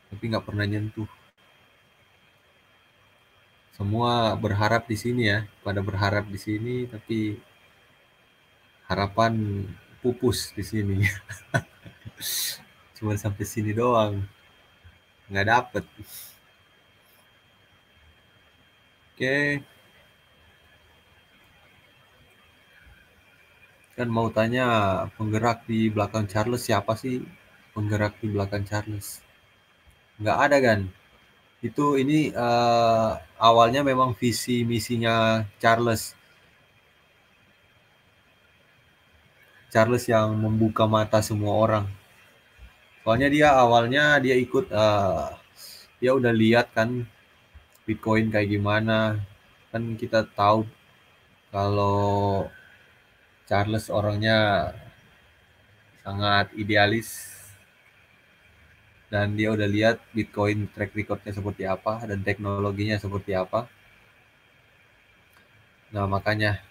S1: tapi nggak pernah nyentuh. Semua berharap di sini ya, pada berharap di sini, tapi harapan pupus di sini. Cuma sampai sini doang, nggak dapet. Oke. Kan mau tanya penggerak di belakang Charles siapa sih? Penggerak di belakang Charles? Nggak ada kan? Ini awalnya memang visi misinya Charles. Charles yang membuka mata semua orang. Soalnya dia awalnya dia ikut, dia udah lihat kan Bitcoin kayak gimana. Kan kita tahu kalau Charles orangnya sangat idealis dan dia udah lihat Bitcoin track recordnya seperti apa dan teknologinya seperti apa. Nah makanya,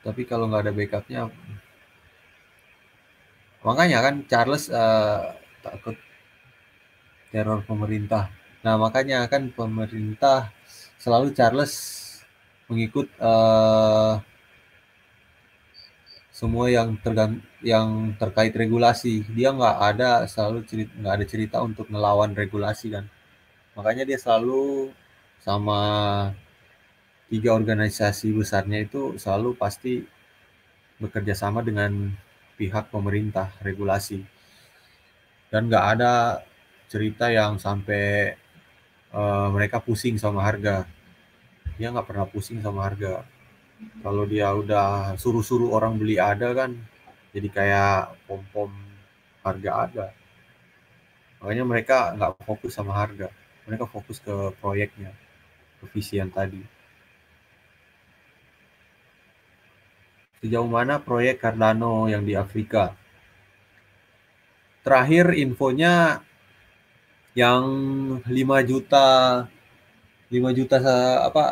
S1: tapi kalau nggak ada backupnya, makanya kan Charles takut teror pemerintah. Nah makanya kan pemerintah selalu Charles mengikut semua yang terkait regulasi. Dia nggak ada cerita untuk melawan regulasi kan. Makanya dia selalu sama 3 organisasi besarnya itu selalu pasti bekerja sama dengan pihak pemerintah regulasi. Dan nggak ada cerita yang sampai mereka pusing sama harga. Dia nggak pernah pusing sama harga. Kalau dia udah suruh-suruh orang beli ada kan, jadi kayak pom-pom harga ada. Makanya mereka nggak fokus sama harga. Mereka fokus ke proyeknya, ke visi yang tadi. Sejauh mana proyek Cardano yang di Afrika? Terakhir infonya yang 5 juta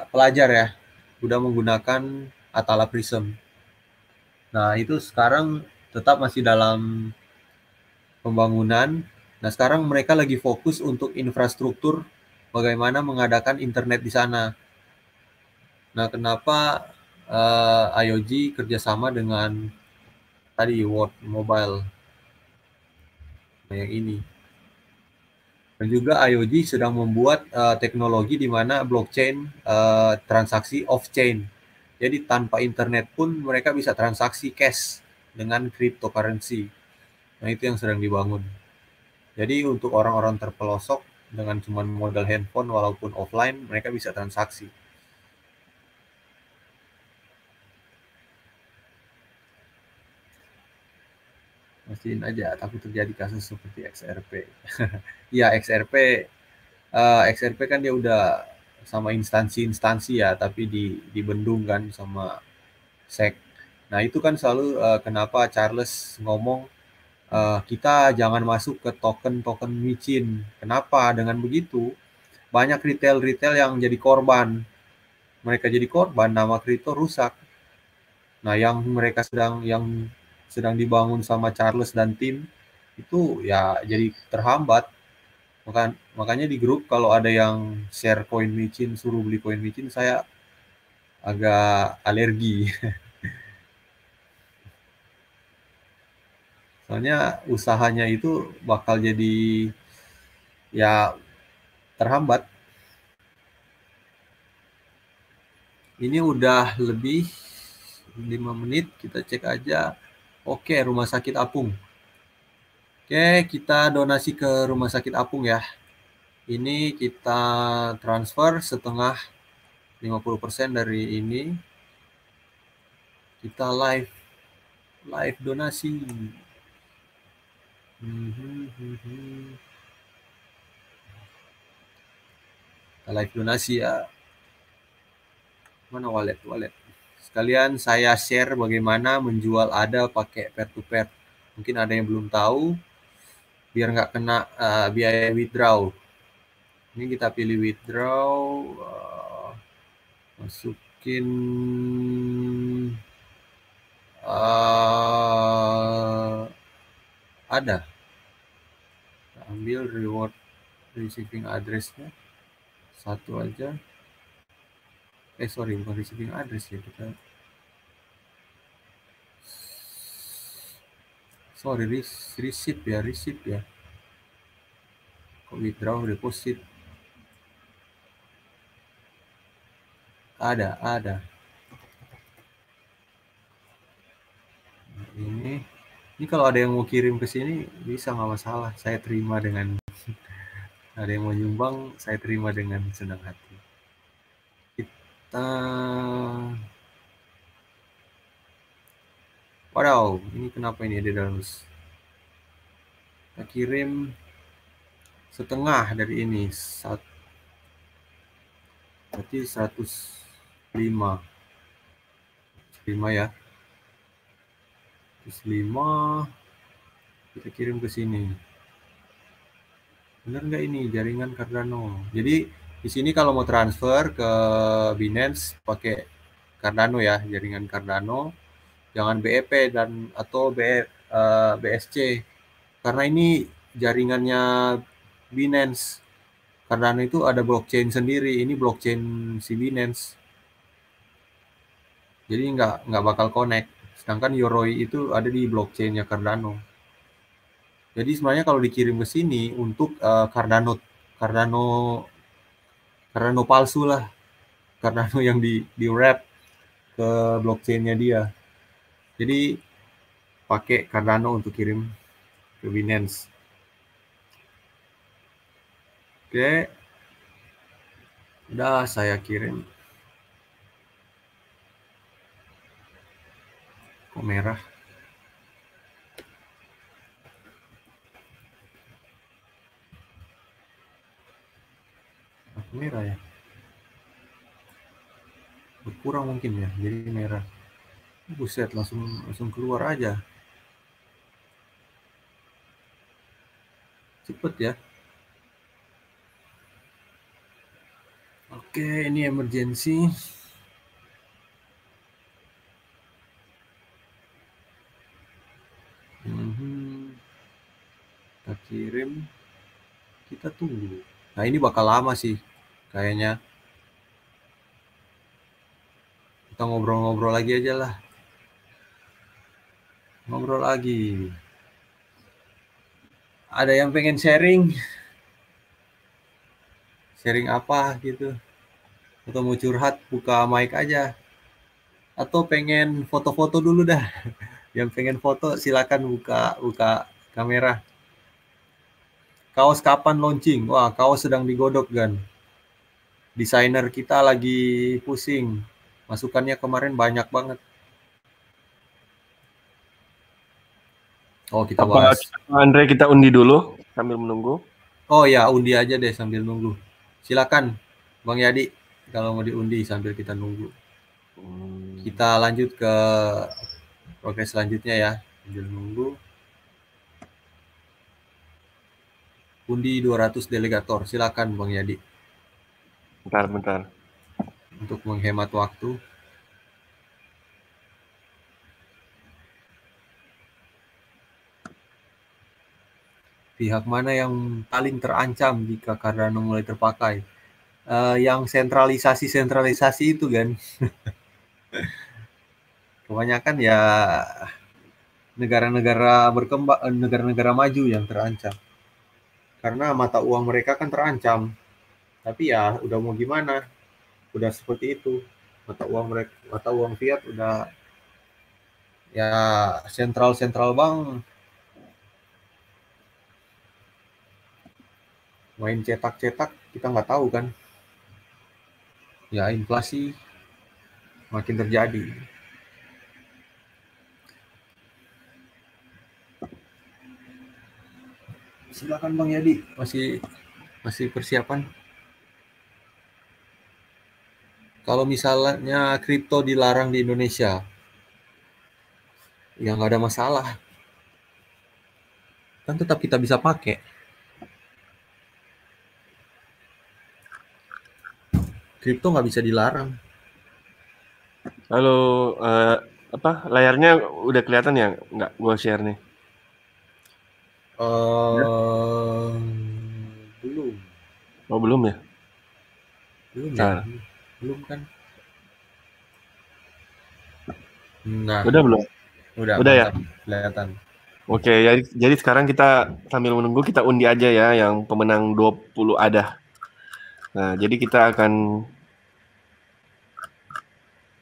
S1: pelajar ya udah menggunakan Atala Prism. Nah, itu sekarang tetap masih dalam pembangunan. Nah, sekarang mereka lagi fokus untuk infrastruktur bagaimana mengadakan internet di sana. Nah, kenapa IOG kerjasama dengan tadi World Mobile yang ini. Dan juga IOG sedang membuat teknologi di mana blockchain transaksi off-chain. Jadi tanpa internet pun mereka bisa transaksi cash dengan cryptocurrency. Nah, itu yang sedang dibangun. Jadi untuk orang-orang terpelosok dengan cuma modal handphone walaupun offline, mereka bisa transaksi. Mastiin aja, takut terjadi kasus seperti XRP. Iya, XRP kan dia udah sama instansi-instansi ya, tapi dibendung kan sama SEC. Nah itu kan selalu kenapa Charles ngomong kita jangan masuk ke token-token micin. Kenapa? Dengan begitu banyak retail-retail yang jadi korban. Mereka jadi korban, nama kripto rusak. Nah yang sedang dibangun sama Charles dan tim itu ya jadi terhambat. Makanya di grup kalau ada yang share koin micin, suruh beli koin micin, saya agak alergi. Soalnya usahanya itu bakal jadi ya terhambat. Ini udah lebih 5 menit, kita cek aja. Oke, Rumah Sakit Apung. Oke, kita donasi ke Rumah Sakit Apung ya. Ini kita transfer setengah 50% dari ini. Kita live donasi. Kita live donasi ya. Mana wallet? Sekalian saya share bagaimana menjual ADA pakai peer to peer. Mungkin ada yang belum tahu, biar nggak kena biaya withdraw. Ini kita pilih withdraw, masukin ada. Kita ambil reward receiving address-nya satu aja. Sorry, bukan receiving address ya, kita receipt ya. Kok withdraw deposit? Ada. Ini kalau ada yang mau kirim ke sini bisa, nggak masalah. Saya terima dengan ada yang mau nyumbang, saya terima dengan senang hati. Ini kenapa ini ada dalam? Kita kirim setengah dari ini. Berarti 105 ya. 105 kita kirim ke sini. Benar nggak ini jaringan Cardano? Jadi di sini kalau mau transfer ke Binance pakai Cardano ya, jaringan Cardano, jangan BEP dan atau BSC, karena ini jaringannya Binance. Cardano itu ada blockchain sendiri, ini blockchain si Binance, jadi nggak bakal connect. Sedangkan Yoroi itu ada di blockchainnya Cardano. Jadi sebenarnya kalau dikirim ke sini untuk Cardano palsu lah, Cardano yang di wrap ke blockchainnya dia. Jadi pakai Cardano untuk kirim ke Binance. Oke, udah saya kirim. Kok merah? Merah ya? Berkurang mungkin ya, jadi merah. Buset, langsung keluar aja. Cepet ya. Oke, ini emergency. Kita kirim, kita tunggu. Nah, ini bakal lama sih kayaknya. Kita ngobrol-ngobrol lagi aja lah. Ngobrol lagi. Ada yang pengen sharing? Sharing apa gitu? Atau mau curhat, buka mic aja. Atau pengen foto-foto dulu dah. Yang pengen foto silakan buka kamera. Kaos kapan launching? Wah, kaos sedang digodok kan. Desainer kita lagi pusing. Masukannya kemarin banyak banget. Oh, kita bahas.
S3: Andre, kita undi dulu sambil menunggu.
S1: Oh ya, undi aja deh sambil nunggu. Silakan, Bang Yadi, kalau mau diundi sambil kita nunggu. Kita lanjut ke progres selanjutnya ya, sambil nunggu. Undi 200 delegator, silakan Bang Yadi.
S3: Bentar.
S1: Untuk menghemat waktu. Pihak mana yang paling terancam jika Cardano mulai terpakai? Yang sentralisasi itu kan. Kebanyakan ya negara-negara berkembang, negara-negara maju yang terancam. Karena mata uang mereka kan terancam. Tapi ya udah mau gimana? Udah seperti itu. Mata uang fiat udah ya sentral bank main cetak-cetak, kita nggak tahu kan. Ya inflasi makin terjadi. Silakan Bang Yadi, masih persiapan. Kalau misalnya kripto dilarang di Indonesia, ya nggak ada masalah. Kan tetap kita bisa pakai. Kripto nggak bisa dilarang.
S3: Halo, layarnya udah kelihatan ya? Nggak, gua share nih.
S1: Belum.
S3: Oh, belum ya?
S1: Belum ya? Belum kan? Nah,
S3: Udah belum?
S1: Udah
S3: ya?
S1: Kelihatan.
S3: Oke, jadi sekarang kita sambil menunggu kita undi aja ya yang pemenang 20 ada. Nah, jadi kita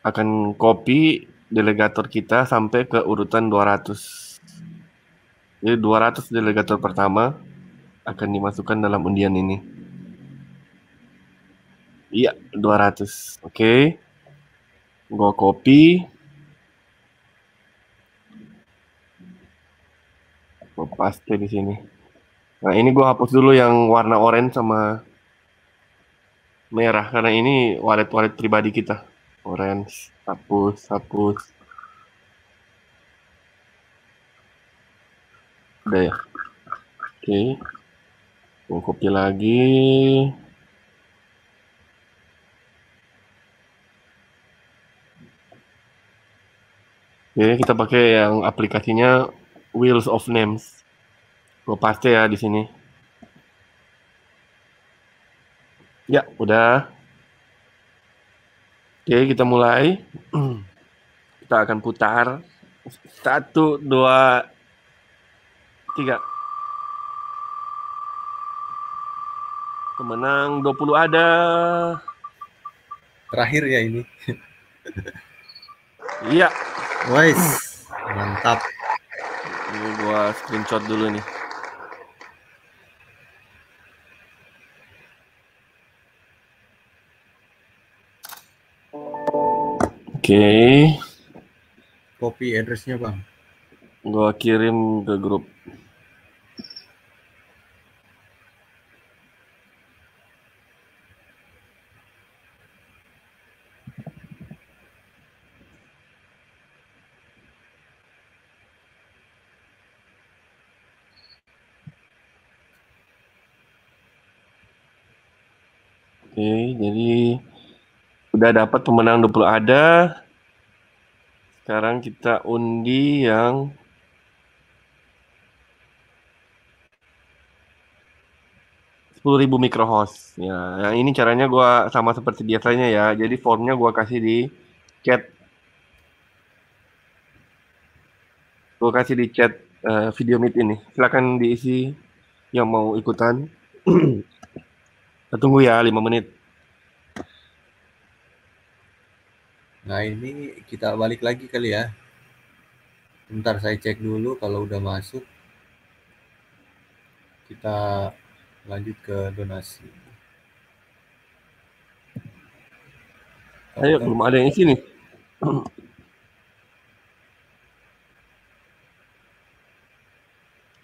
S3: akan copy delegator kita sampai ke urutan 200. Jadi 200 delegator pertama akan dimasukkan dalam undian ini. Iya, 200. Oke. Gua copy. Gua paste di sini. Nah, ini gue hapus dulu yang warna oranye sama merah karena ini wallet pribadi kita. Orange, hapus, hapus. Udah ya. Oke. Gue copy lagi. Oke, kita pakai yang aplikasinya Wheels of Names. Gue paste ya di sini. Ya, udah. Oke, kita mulai. Kita akan putar. 1, 2, 3. Pemenang 20 ada.
S1: Terakhir ya ini.
S3: Iya.
S1: Wais, mantap.
S3: Ini gua screenshot dulu nih. Oke.
S1: Copy address-nya, Bang.
S3: Gua kirim ke grup. Oke, jadi udah dapat pemenang 20 ada. Sekarang kita undi yang 10.000 microhost. Ya, nah ini caranya gua sama seperti biasanya ya. Jadi formnya gua kasih di chat. Gua kasih di chat video meet ini. Silakan diisi yang mau ikutan. Kita tunggu ya 5 menit.
S1: Nah, ini kita balik lagi kali ya. Bentar saya cek dulu kalau udah masuk. Kita lanjut ke donasi.
S3: Ayo, belum ada yang isi nih.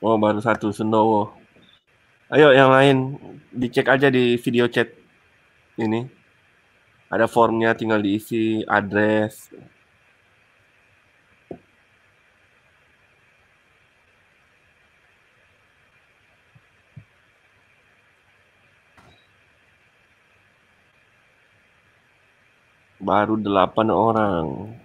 S3: Oh, baru satu, Sendowo. Ayo, yang lain dicek aja di video chat ini. Ada formnya, tinggal diisi address. Baru 8 orang.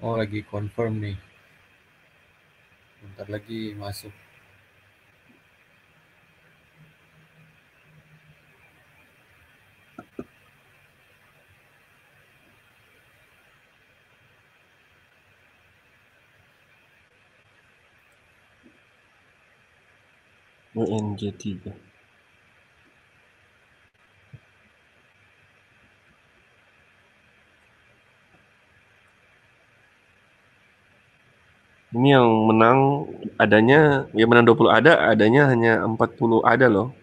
S1: Oh, lagi confirm nih. Bentar lagi masuk.
S3: WNJ3. Ini yang menang adanya, ya menang 20 ada, adanya hanya 40 ada loh.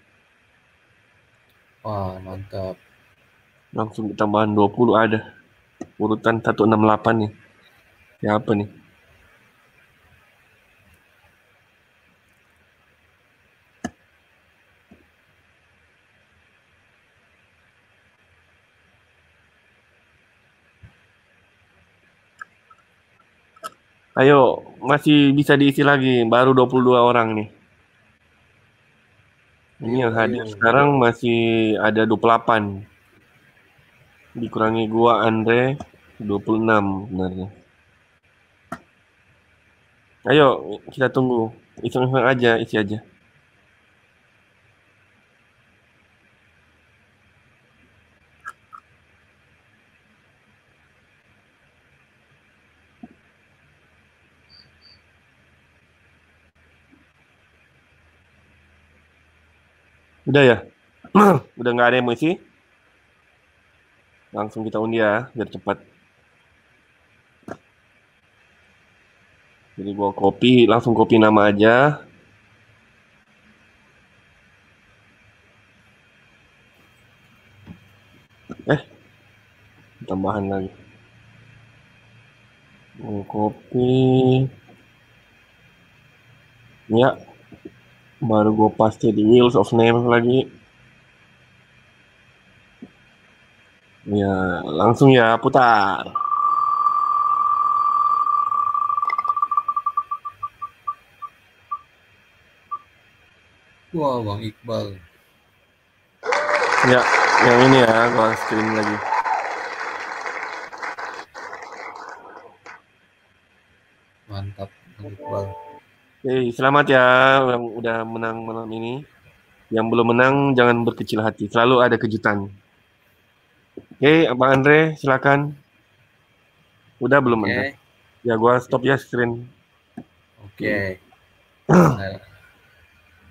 S1: Wah, mantap.
S3: Langsung tambahan 20 ada. Urutan 168 nih. Siapa nih? Ayo, masih bisa diisi lagi. Baru 22 orang nih. Ini yang hadir sekarang masih ada 28. Dikurangi gua Andre 26 sebenarnya. Ayo, kita tunggu. Iseng-iseng aja, isi aja. Udah ya? Udah nggak ada emosi? Langsung kita undi ya, biar cepat. Jadi gua copy, langsung copy nama aja. Tambahan lagi. Kopi. Ya, baru gue paste di Wheels of Name lagi. Ya, langsung ya putar.
S1: Wah, Bang Iqbal.
S3: Ya, yang ini ya, gue screen lagi.
S1: Mantap, Bang Iqbal.
S3: Oke, selamat ya yang udah menang malam ini. Yang belum menang jangan berkecil hati, selalu ada kejutan. Oke, Bang Andre, silakan. Udah belum Anda?
S1: Oke,
S3: Ya, gua stop ya screen.
S1: oke.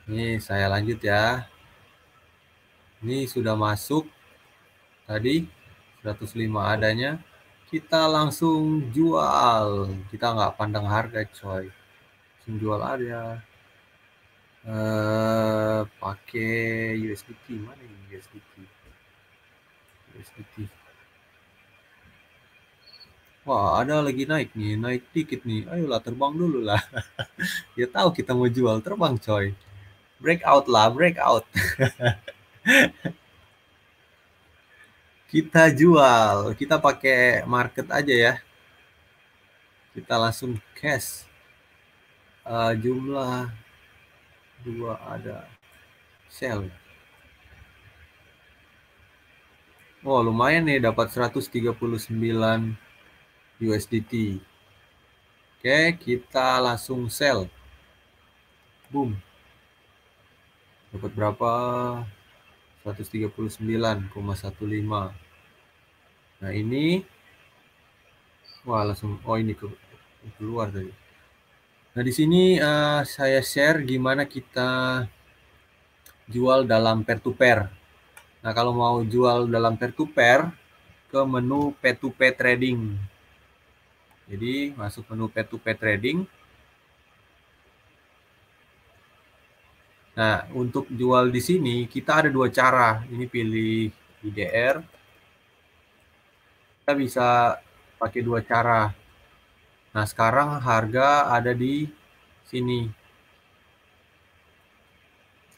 S1: Ini saya lanjut ya. Ini sudah masuk tadi 105 adanya. Kita langsung jual. Kita nggak pandang harga, coy. Langsung jual aja. Pakai USDT, mana ini USDT? USDT. Wah, ada lagi naik nih, naik dikit nih. Ayolah terbang dulu lah. Dia tahu kita mau jual, terbang coy. Breakout lah, breakout. Kita jual, kita pakai market aja ya. Kita langsung cash. Jumlah 2 ada. Sell. Oh, lumayan nih dapat 139 USDT. Oke, kita langsung sell. Boom. Dapat berapa? 139,15. Nah, ini wah langsung ini keluar tadi. Nah, di sini saya share gimana kita jual dalam pair to pair. Nah, kalau mau jual dalam pair to pair ke menu P2P trading. Jadi, masuk menu P2P trading. Nah, untuk jual di sini kita ada 2 cara. Ini pilih IDR. Kita bisa pakai 2 cara. Nah, sekarang harga ada di sini.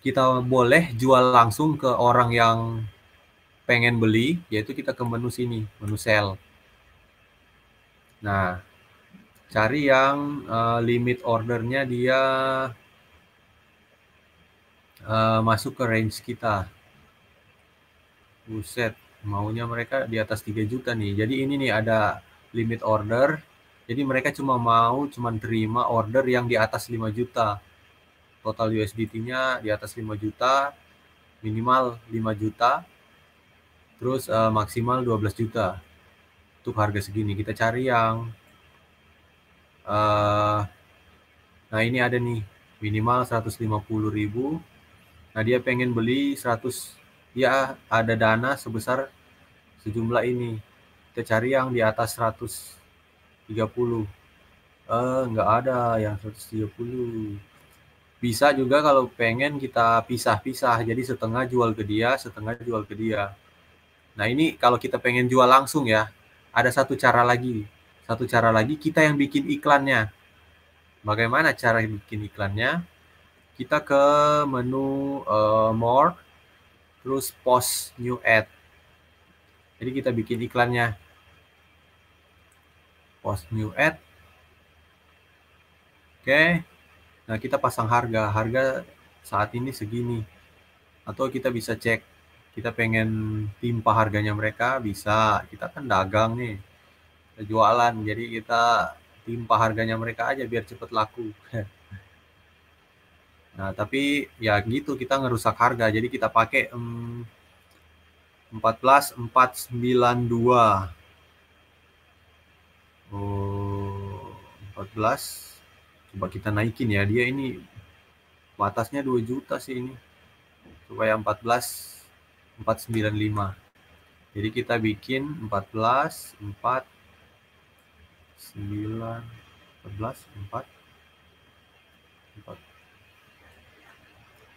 S1: Kita boleh jual langsung ke orang yang pengen beli, yaitu kita ke menu sini, menu sell. Nah, cari yang limit ordernya dia masuk ke range kita. Buset, maunya mereka di atas 3 juta nih. Jadi ini nih ada limit order. Jadi mereka cuma terima order yang di atas 5 juta. Total USDT-nya di atas 5 juta, minimal 5 juta, terus maksimal 12 juta. Untuk harga segini kita cari yang nah ini ada nih minimal 150.000. Nah dia pengen beli 100, dia ada dana sebesar sejumlah ini. Kita cari yang di atas 130. Nggak ada yang 130. Bisa juga kalau pengen kita pisah-pisah, jadi setengah jual ke dia, setengah jual ke dia. Nah ini kalau kita pengen jual langsung ya, ada satu cara lagi. Satu cara lagi kita yang bikin iklannya. Bagaimana cara bikin iklannya? Kita ke menu more, terus post new ad. Jadi kita bikin iklannya. Post new ad. Oke. Nah, kita pasang harga. Harga saat ini segini. Atau kita bisa cek. Kita pengen timpa harganya mereka, bisa. Kita kan dagang nih. Kita jualan. Jadi kita timpa harganya mereka aja biar cepet laku. Nah, tapi ya gitu kita ngerusak harga. Jadi kita pakai 14.492. Oh, 14. Coba kita naikin ya. Dia ini batasnya 2 juta sih ini. Supaya 495. Jadi kita bikin 14 4 9 14 4 4.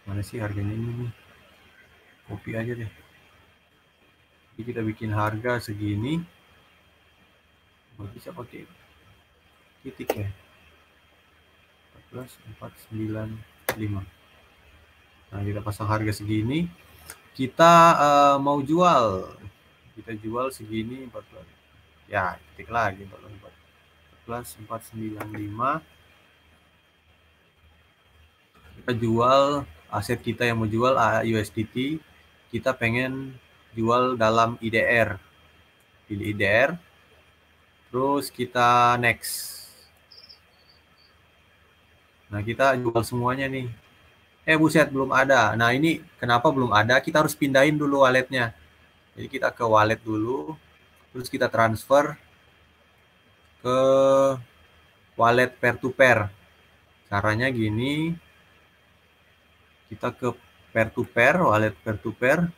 S1: Mana sih harganya ini nih? Copy aja deh. Jadi kita bikin harga segini. Bisa pakai titik ya. 14.495. Nah, kita pasang harga segini. Kita mau jual. Kita jual segini 14. Ya, titik lagi 14.495. Kita jual aset kita yang mau jual USDT. Kita pengen jual dalam IDR. Pilih IDR. Terus kita next. Nah, kita jual semuanya nih. Buset, belum ada. Nah, ini kenapa belum ada? Kita harus pindahin dulu walletnya. Jadi kita ke wallet dulu, terus kita transfer ke wallet peer-to-peer. Caranya gini, kita ke peer-to-peer, wallet peer-to-peer.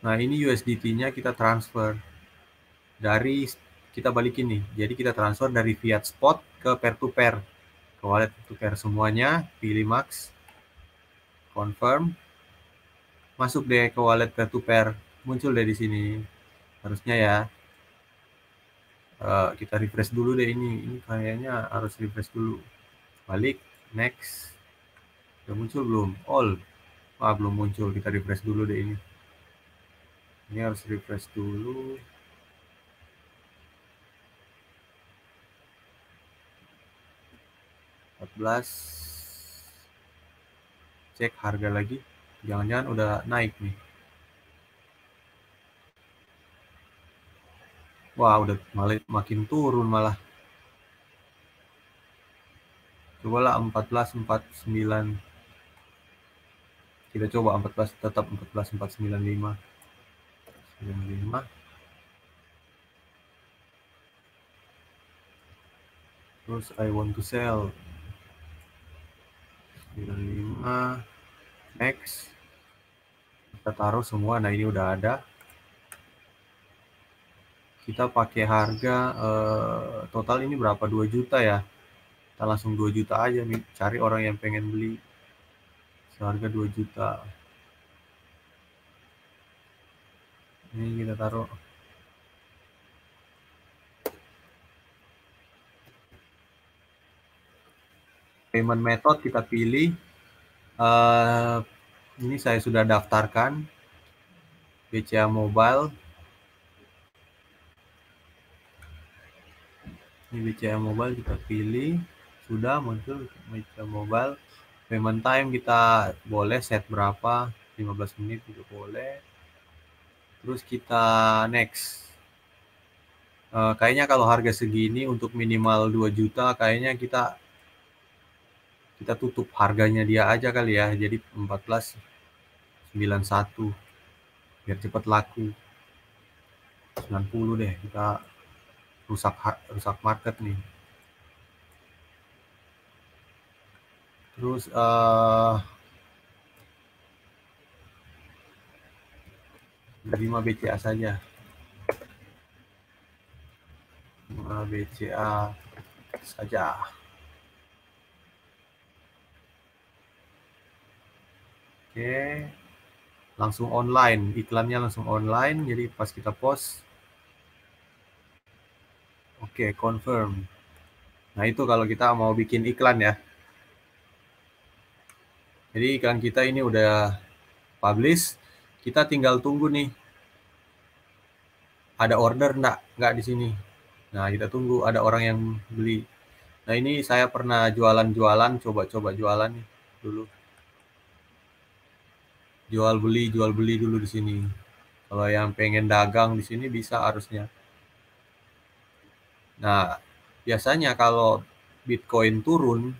S1: Nah, ini USDT-nya kita transfer. Kita balikin nih. Jadi kita transfer dari fiat spot ke peer-to-peer. Ke wallet peer-to-peer semuanya, pilih max, confirm. Masuk deh ke wallet peer-to-peer, muncul deh di sini harusnya ya. Kita refresh dulu deh, ini kayaknya harus refresh dulu. Balik, next. Udah muncul belum? All. Belum muncul, kita refresh dulu deh ini. Ini harus refresh dulu. Cek harga lagi. Jangan-jangan udah naik nih. Wah, udah makin turun malah. Cobalah 14.49. Kita coba 14, tetap 14.495. 95. Terus I want to sell. 95. Next. Kita taruh semua. Nah, ini udah ada. Kita pakai harga total ini berapa? 2 juta ya. Kita langsung 2 juta aja nih. Cari orang yang pengen beli. Seharga 2 juta. Ini kita taruh. Payment method kita pilih. Ini saya sudah daftarkan. BCA Mobile. Ini BCA Mobile kita pilih. Sudah muncul BCA Mobile. Payment time kita boleh set berapa. 15 menit juga boleh. Terus kita next. Kayaknya kalau harga segini untuk minimal 2 juta kayaknya kita tutup harganya dia aja kali ya. Jadi 14.91 biar cepat laku. 90 deh, kita rusak market nih. Terus 5 BCA saja. 5 BCA saja. Oke. Langsung online, iklannya langsung online, jadi pas kita post. Oke, confirm. Nah, itu kalau kita mau bikin iklan ya. Jadi iklan kita ini udah publish, kita tinggal tunggu nih. Ada order enggak di sini. Nah, kita tunggu ada orang yang beli. Nah, ini saya pernah jualan-jualan, coba-coba jualan nih dulu. Jual beli dulu di sini. Kalau yang pengen dagang di sini bisa harusnya. Nah, biasanya kalau Bitcoin turun,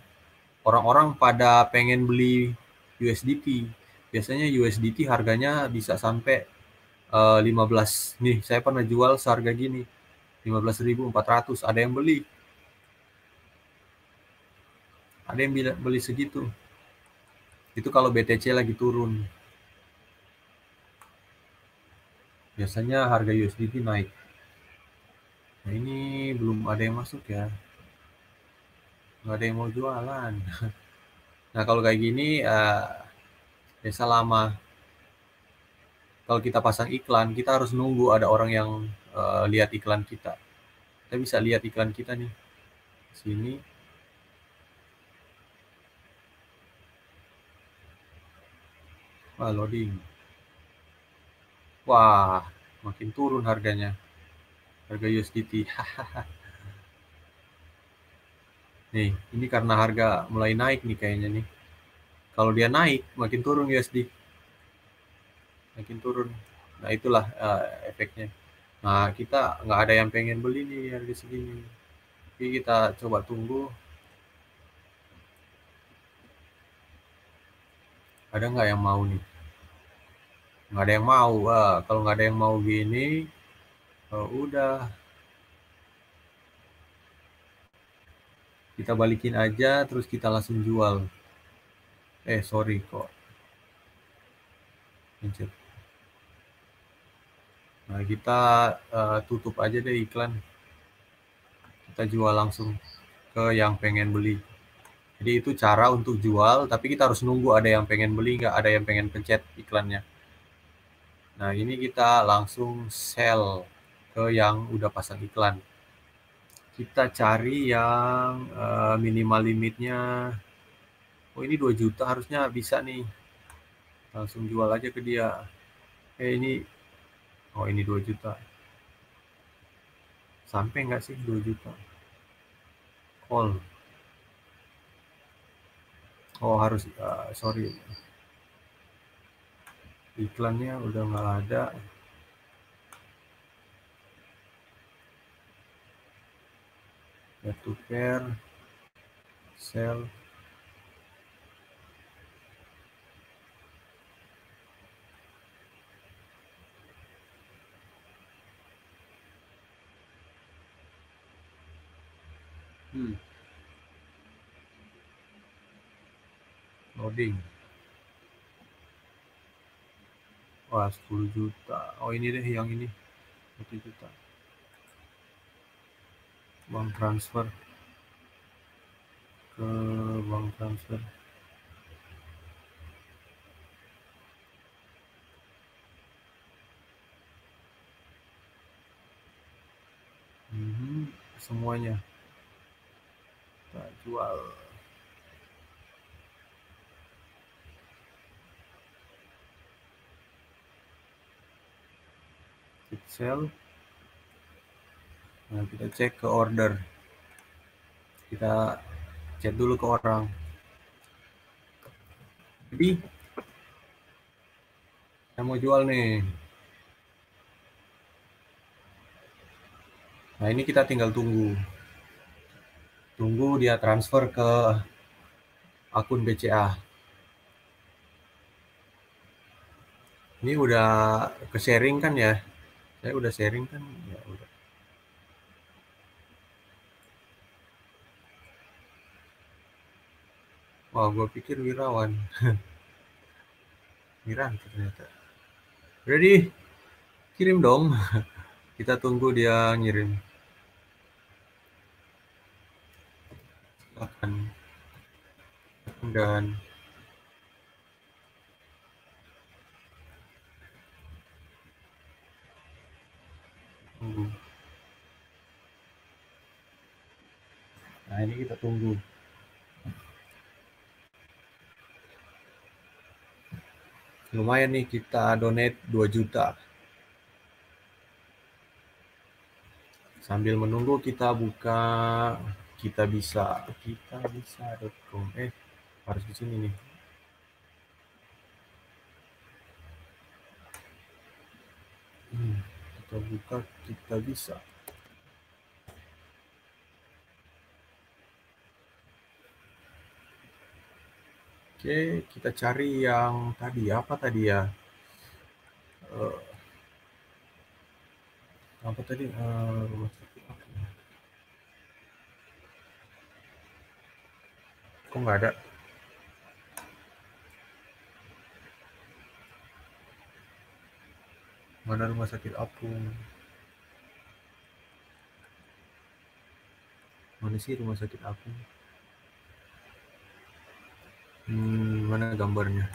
S1: orang-orang pada pengen beli USDT. Biasanya USDT harganya bisa sampai 15. Nih, saya pernah jual seharga gini. 15.400. Ada yang beli. Ada yang beli segitu. Itu kalau BTC lagi turun. Biasanya harga USDT naik. Nah, ini belum ada yang masuk ya. Nggak ada yang mau jualan. Nah, kalau kayak gini biasa lama. Kalau kita pasang iklan, kita harus nunggu ada orang yang lihat iklan kita. Kita bisa lihat iklan kita nih. Sini. Wah, loading. Wah, makin turun harganya. Harga USDT. Nih, ini karena harga mulai naik nih kayaknya nih. Kalau dia naik, makin turun USD. Makin turun. Nah, itulah efeknya. Nah, kita nggak ada yang pengen beli nih harga segini. Jadi kita coba tunggu. Ada nggak yang mau nih? Nggak ada yang mau. Kalau nggak ada yang mau gini, udah. Kita balikin aja, terus kita langsung jual. Sorry kok. Pencet. Nah, kita tutup aja deh iklan. Kita jual langsung ke yang pengen beli. Jadi itu cara untuk jual, tapi kita harus nunggu ada yang pengen beli, nggak ada yang pengen pencet iklannya. Nah, ini kita langsung sell ke yang udah pasang iklan. Kita cari yang minimal limitnya. Oh, ini 2 juta harusnya bisa nih. Langsung jual aja ke dia. Ini. Oh, ini 2 juta. Sampai nggak sih 2 juta? Call. Oh, harus, sorry. Iklannya udah nggak ada. Add to pair. Sell. Loading. Wah, 10 juta. Oh, ini deh yang ini. 1 juta. Bank transfer. Ke bank transfer. Semuanya. Kita jual. Hit sell. Nah, kita cek ke order. Kita chat dulu ke orang. Jadi, saya mau jual nih. Nah, ini kita tinggal tunggu. Tunggu dia transfer ke akun BCA. Ini udah ke sharing kan ya? Saya udah sharing kan? Ya udah. Wah, gue pikir Wirawan. Wiranto ternyata. Ready? Kirim dong. Kita tunggu dia ngirim. Silakan. Dan tunggu. Nah, ini kita tunggu. Lumayan nih, kita donate 2 juta. Sambil menunggu kita buka kitabisa.com. Harus di sini nih. Kita buka Kitabisa. Oke, kita cari yang tadi. Apa tadi ya? Apa tadi? Rumah sakit apa? Kok nggak ada? Mana rumah sakit apung? Mana sih rumah sakit apung? Mana gambarnya?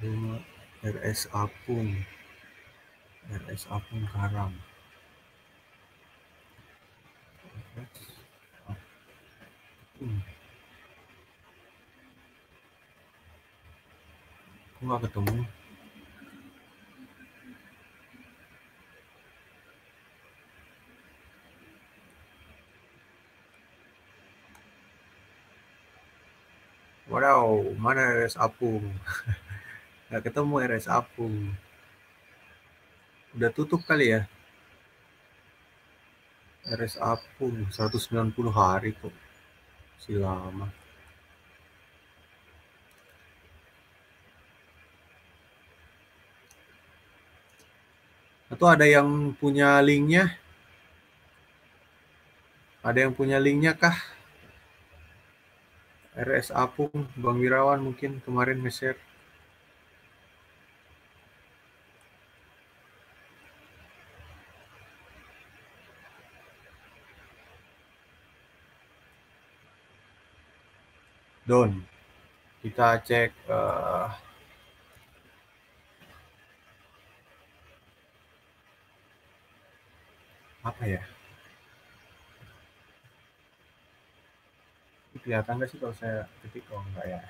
S1: Rumah RS Apung. RS Apung Karam. Kok nggak ketemu? Wadaw, mana RS Apung? Nggak ketemu RS Apung. Udah tutup kali ya? RS Apung 190 hari kok. Si lama. Atau ada yang punya linknya? Ada yang punya linknya kah? RS Apung, Bang Wirawan mungkin kemarin nge-share. Don, kita cek apa ya? Kelihatan nggak sih kalau saya ketik? Oh enggak ya.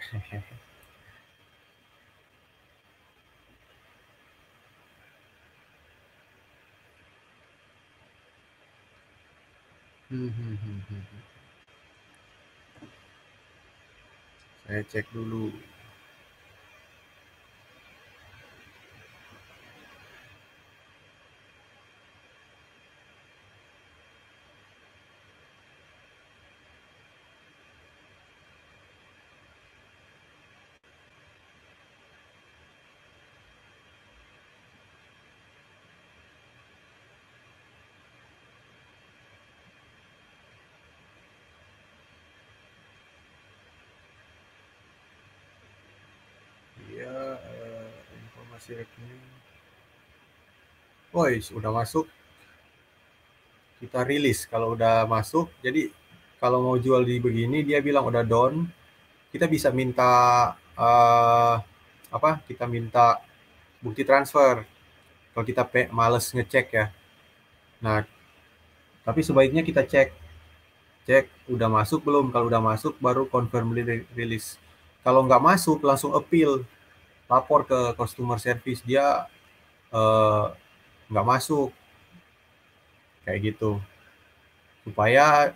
S1: Saya cek dulu. Iya, informasi rekening. Oh, udah masuk. Kita rilis kalau udah masuk. Jadi kalau mau jual di begini dia bilang udah down, kita bisa minta apa? Kita minta bukti transfer. Kalau kita males ngecek ya. Nah, tapi sebaiknya kita cek udah masuk belum. Kalau udah masuk baru confirm rilis. Kalau nggak masuk langsung appeal, lapor ke customer service, dia nggak masuk kayak gitu, supaya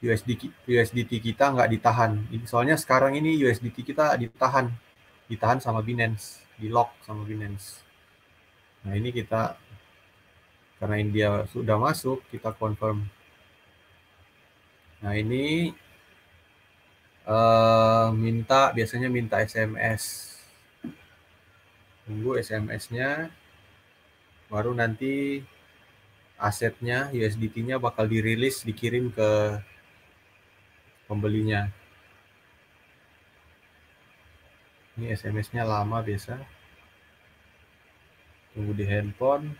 S1: USDT kita nggak ditahan. Soalnya sekarang ini USDT kita ditahan sama Binance, di lock sama Binance. Nah ini kita, karena India sudah masuk, kita confirm. Nah ini biasanya minta SMS. Tunggu SMS-nya, baru nanti asetnya, USDT-nya bakal dirilis, dikirim ke pembelinya. Ini SMS-nya lama biasa. Tunggu di handphone.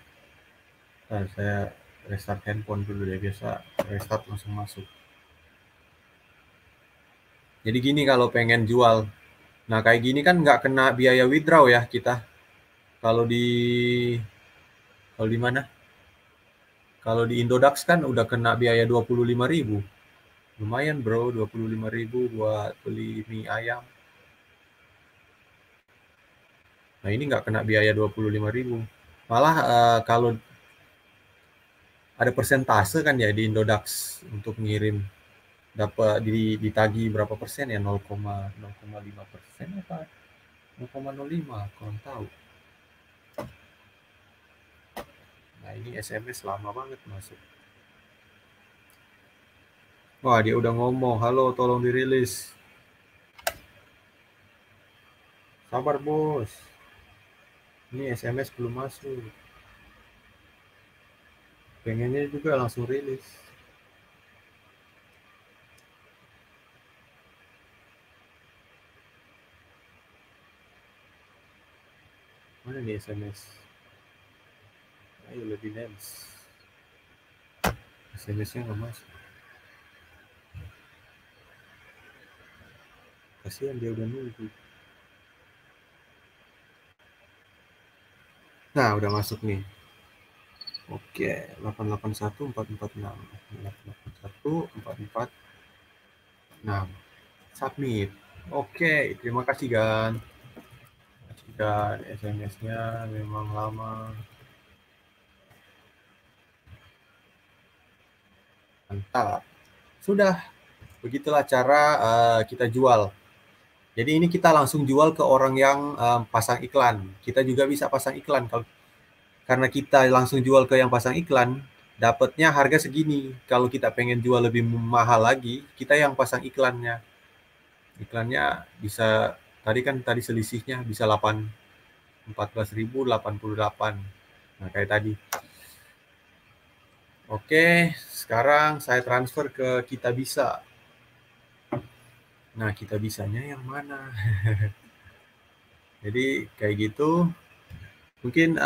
S1: Nah, saya restart handphone dulu deh, biasa restart langsung masuk. Jadi gini kalau pengen jual. Nah kayak gini kan nggak kena biaya withdraw ya kita. Kalau di mana? Kalau di Indodax kan udah kena biaya 25.000. Lumayan bro, 25.000 buat beli mie ayam. Nah ini nggak kena biaya 25.000. Malah kalau ada persentase kan ya di Indodax untuk ngirim, dapat ditagi berapa persen ya, 0,05% apa 0,05 kurang tahu. Nah ini SMS lama banget masuk. Wah dia udah ngomong, halo tolong dirilis. Sabar bos, ini SMS belum masuk. Pengennya juga langsung rilis. Mana nih SMS? Ayo lebih Binance. SMS-nya nggak masuk. Kasihan dia udah nunggu. Nah, udah masuk nih. Oke, 881446. 881446. Submit. Oke, terima kasih Gan. Dan SMS-nya memang lama. Mantap. Sudah. Begitulah cara kita jual. Jadi ini kita langsung jual ke orang yang pasang iklan. Kita juga bisa pasang iklan. Karena kita langsung jual ke yang pasang iklan, dapatnya harga segini. Kalau kita pengen jual lebih mahal lagi, kita yang pasang iklannya. Iklannya bisa, tadi selisihnya bisa 14.088. Nah, kayak tadi. Oke, sekarang saya transfer ke Kitabisa. Nah, Kitabisanya yang mana? Jadi kayak gitu. Mungkin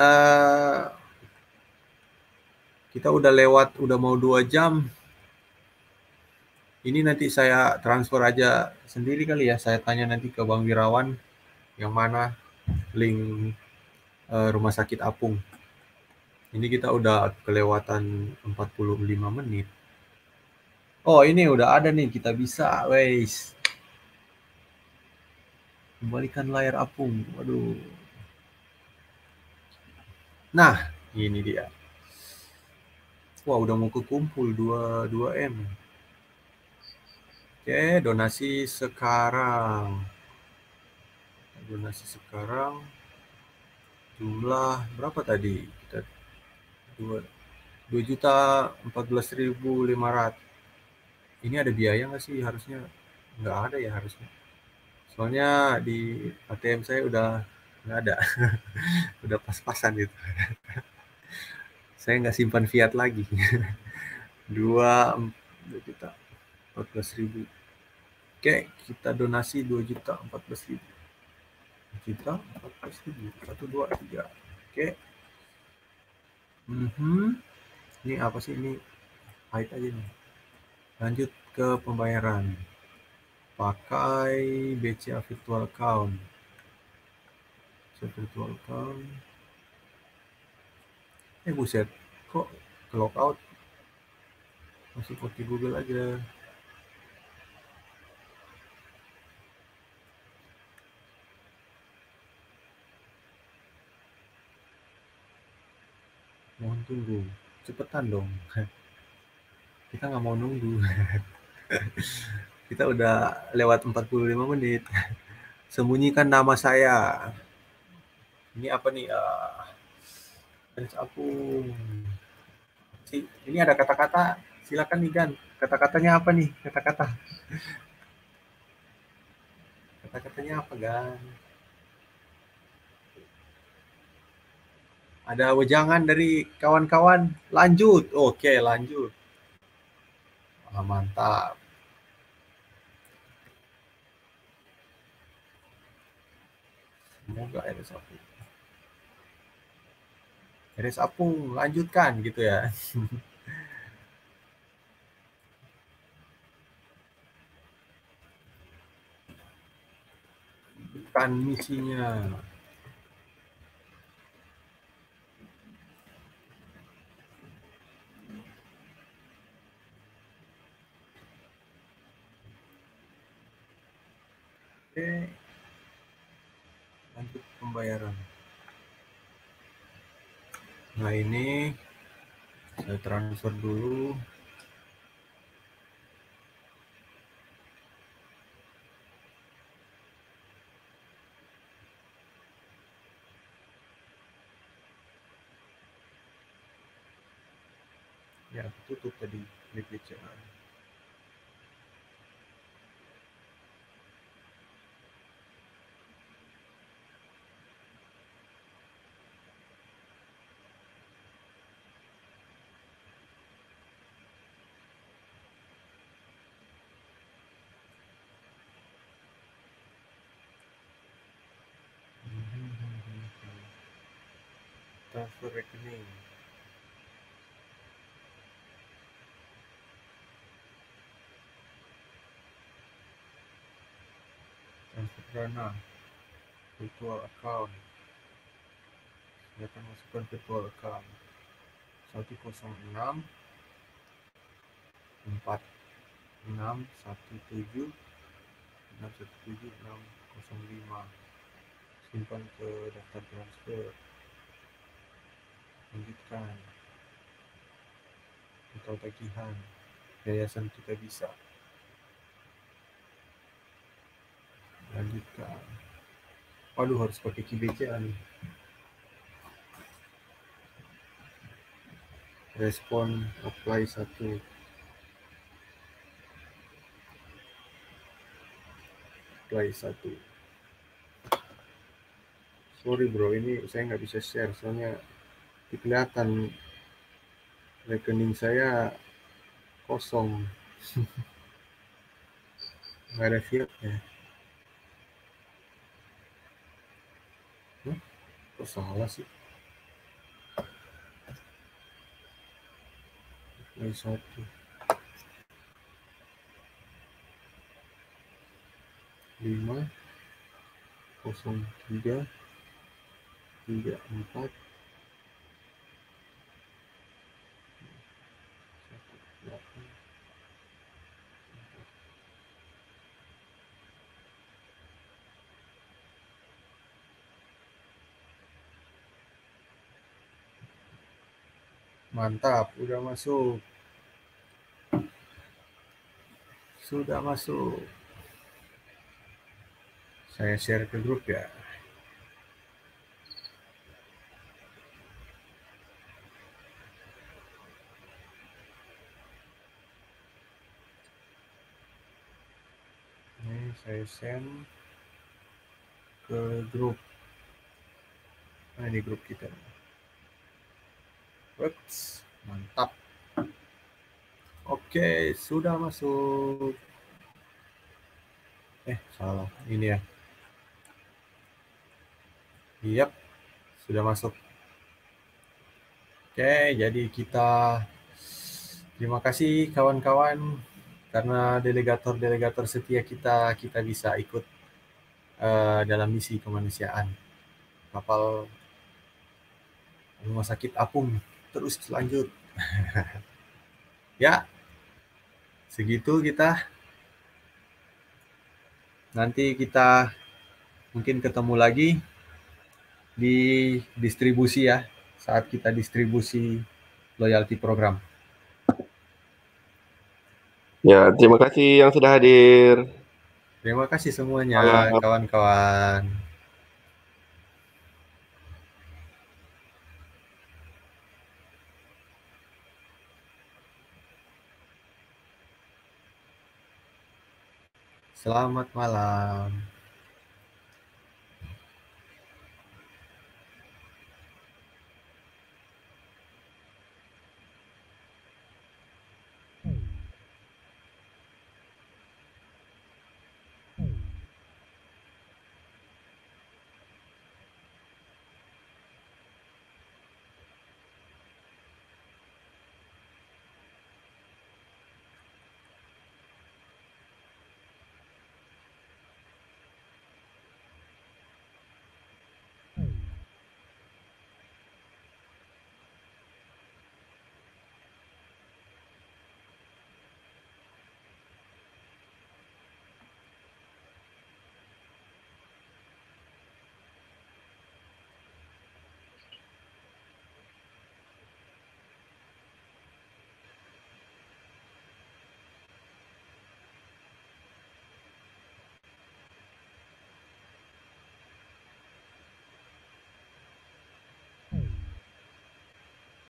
S1: kita udah lewat, udah mau 2 jam. Ini nanti saya transfer aja sendiri kali ya. Saya tanya nanti ke Bang Wirawan yang mana link rumah sakit apung. Ini kita udah kelewatan 45 menit. Oh, ini udah ada nih, kita bisa, wes. Kembalikan layar apung. Waduh. Nah, ini dia. Wah, udah mau kekumpul 2 M. Oke, donasi sekarang. Donasi sekarang jumlah berapa tadi? Kita 2.014.500. Ini ada biaya nggak sih? Harusnya nggak ada ya harusnya. Soalnya di ATM saya udah nggak ada. Udah pas-pasan gitu. Saya nggak simpan fiat lagi. 2.014.000. Oke, kita donasi 2.014.000. 2.014.000. 1, 2, 3. Oke. Ini apa sih ini? Hide aja nih. Lanjut ke pembayaran. Pakai BCA virtual account. Virtual account. Buset. Kok ke logout? Masih pakai Google aja. Mohon tunggu. Cepetan dong. Kita nggak mau nunggu. Kita udah lewat 45 menit. Sembunyikan nama saya. Ini apa nih? Aku. Ini ada kata-kata. Silakan nih Gan. Kata-katanya apa nih? Kata-kata. Kata-katanya apa Gan? Ada wejangan dari kawan-kawan. Lanjut. Oke, lanjut. Mantap. Semoga RS Apung. RS Apung, lanjutkan gitu ya. Bukan misinya. Oke. Lanjut pembayaran. Nah, ini saya transfer dulu. Ya, tutup tadi klik BCA. Transfer rekening. Transfer dana. Virtual account. Silakan masukkan virtual account 106 4617 605. Simpan ke daftar transfer. Lanjutkan. Atau tagihan yayasan kita bisa. Lanjutkan. Waduh, harus pakai KBCA nih. Respon apply 1. Apply 1. Sorry bro, ini saya nggak bisa share soalnya kelihatan rekening saya kosong. Nggak ada fiatnya. Kok salah sih? Apply 1. 503 34 18. Mantap, udah masuk. Sudah masuk. Saya share ke grup ya. Ini saya send ke grup. Nah, di grup kita. Ups, mantap. Oke, sudah masuk. Salah. Ini ya. Yap, sudah masuk. Oke, jadi kita terima kasih kawan-kawan karena delegator-delegator setia kita bisa ikut dalam misi kemanusiaan. Kapal Rumah Sakit Apung terus lanjut. Ya, segitu kita. Nanti kita mungkin ketemu lagi di distribusi ya, saat kita distribusi loyalty program.
S3: Ya, terima kasih yang sudah hadir.
S1: Terima kasih semuanya, kawan-kawan. Selamat malam.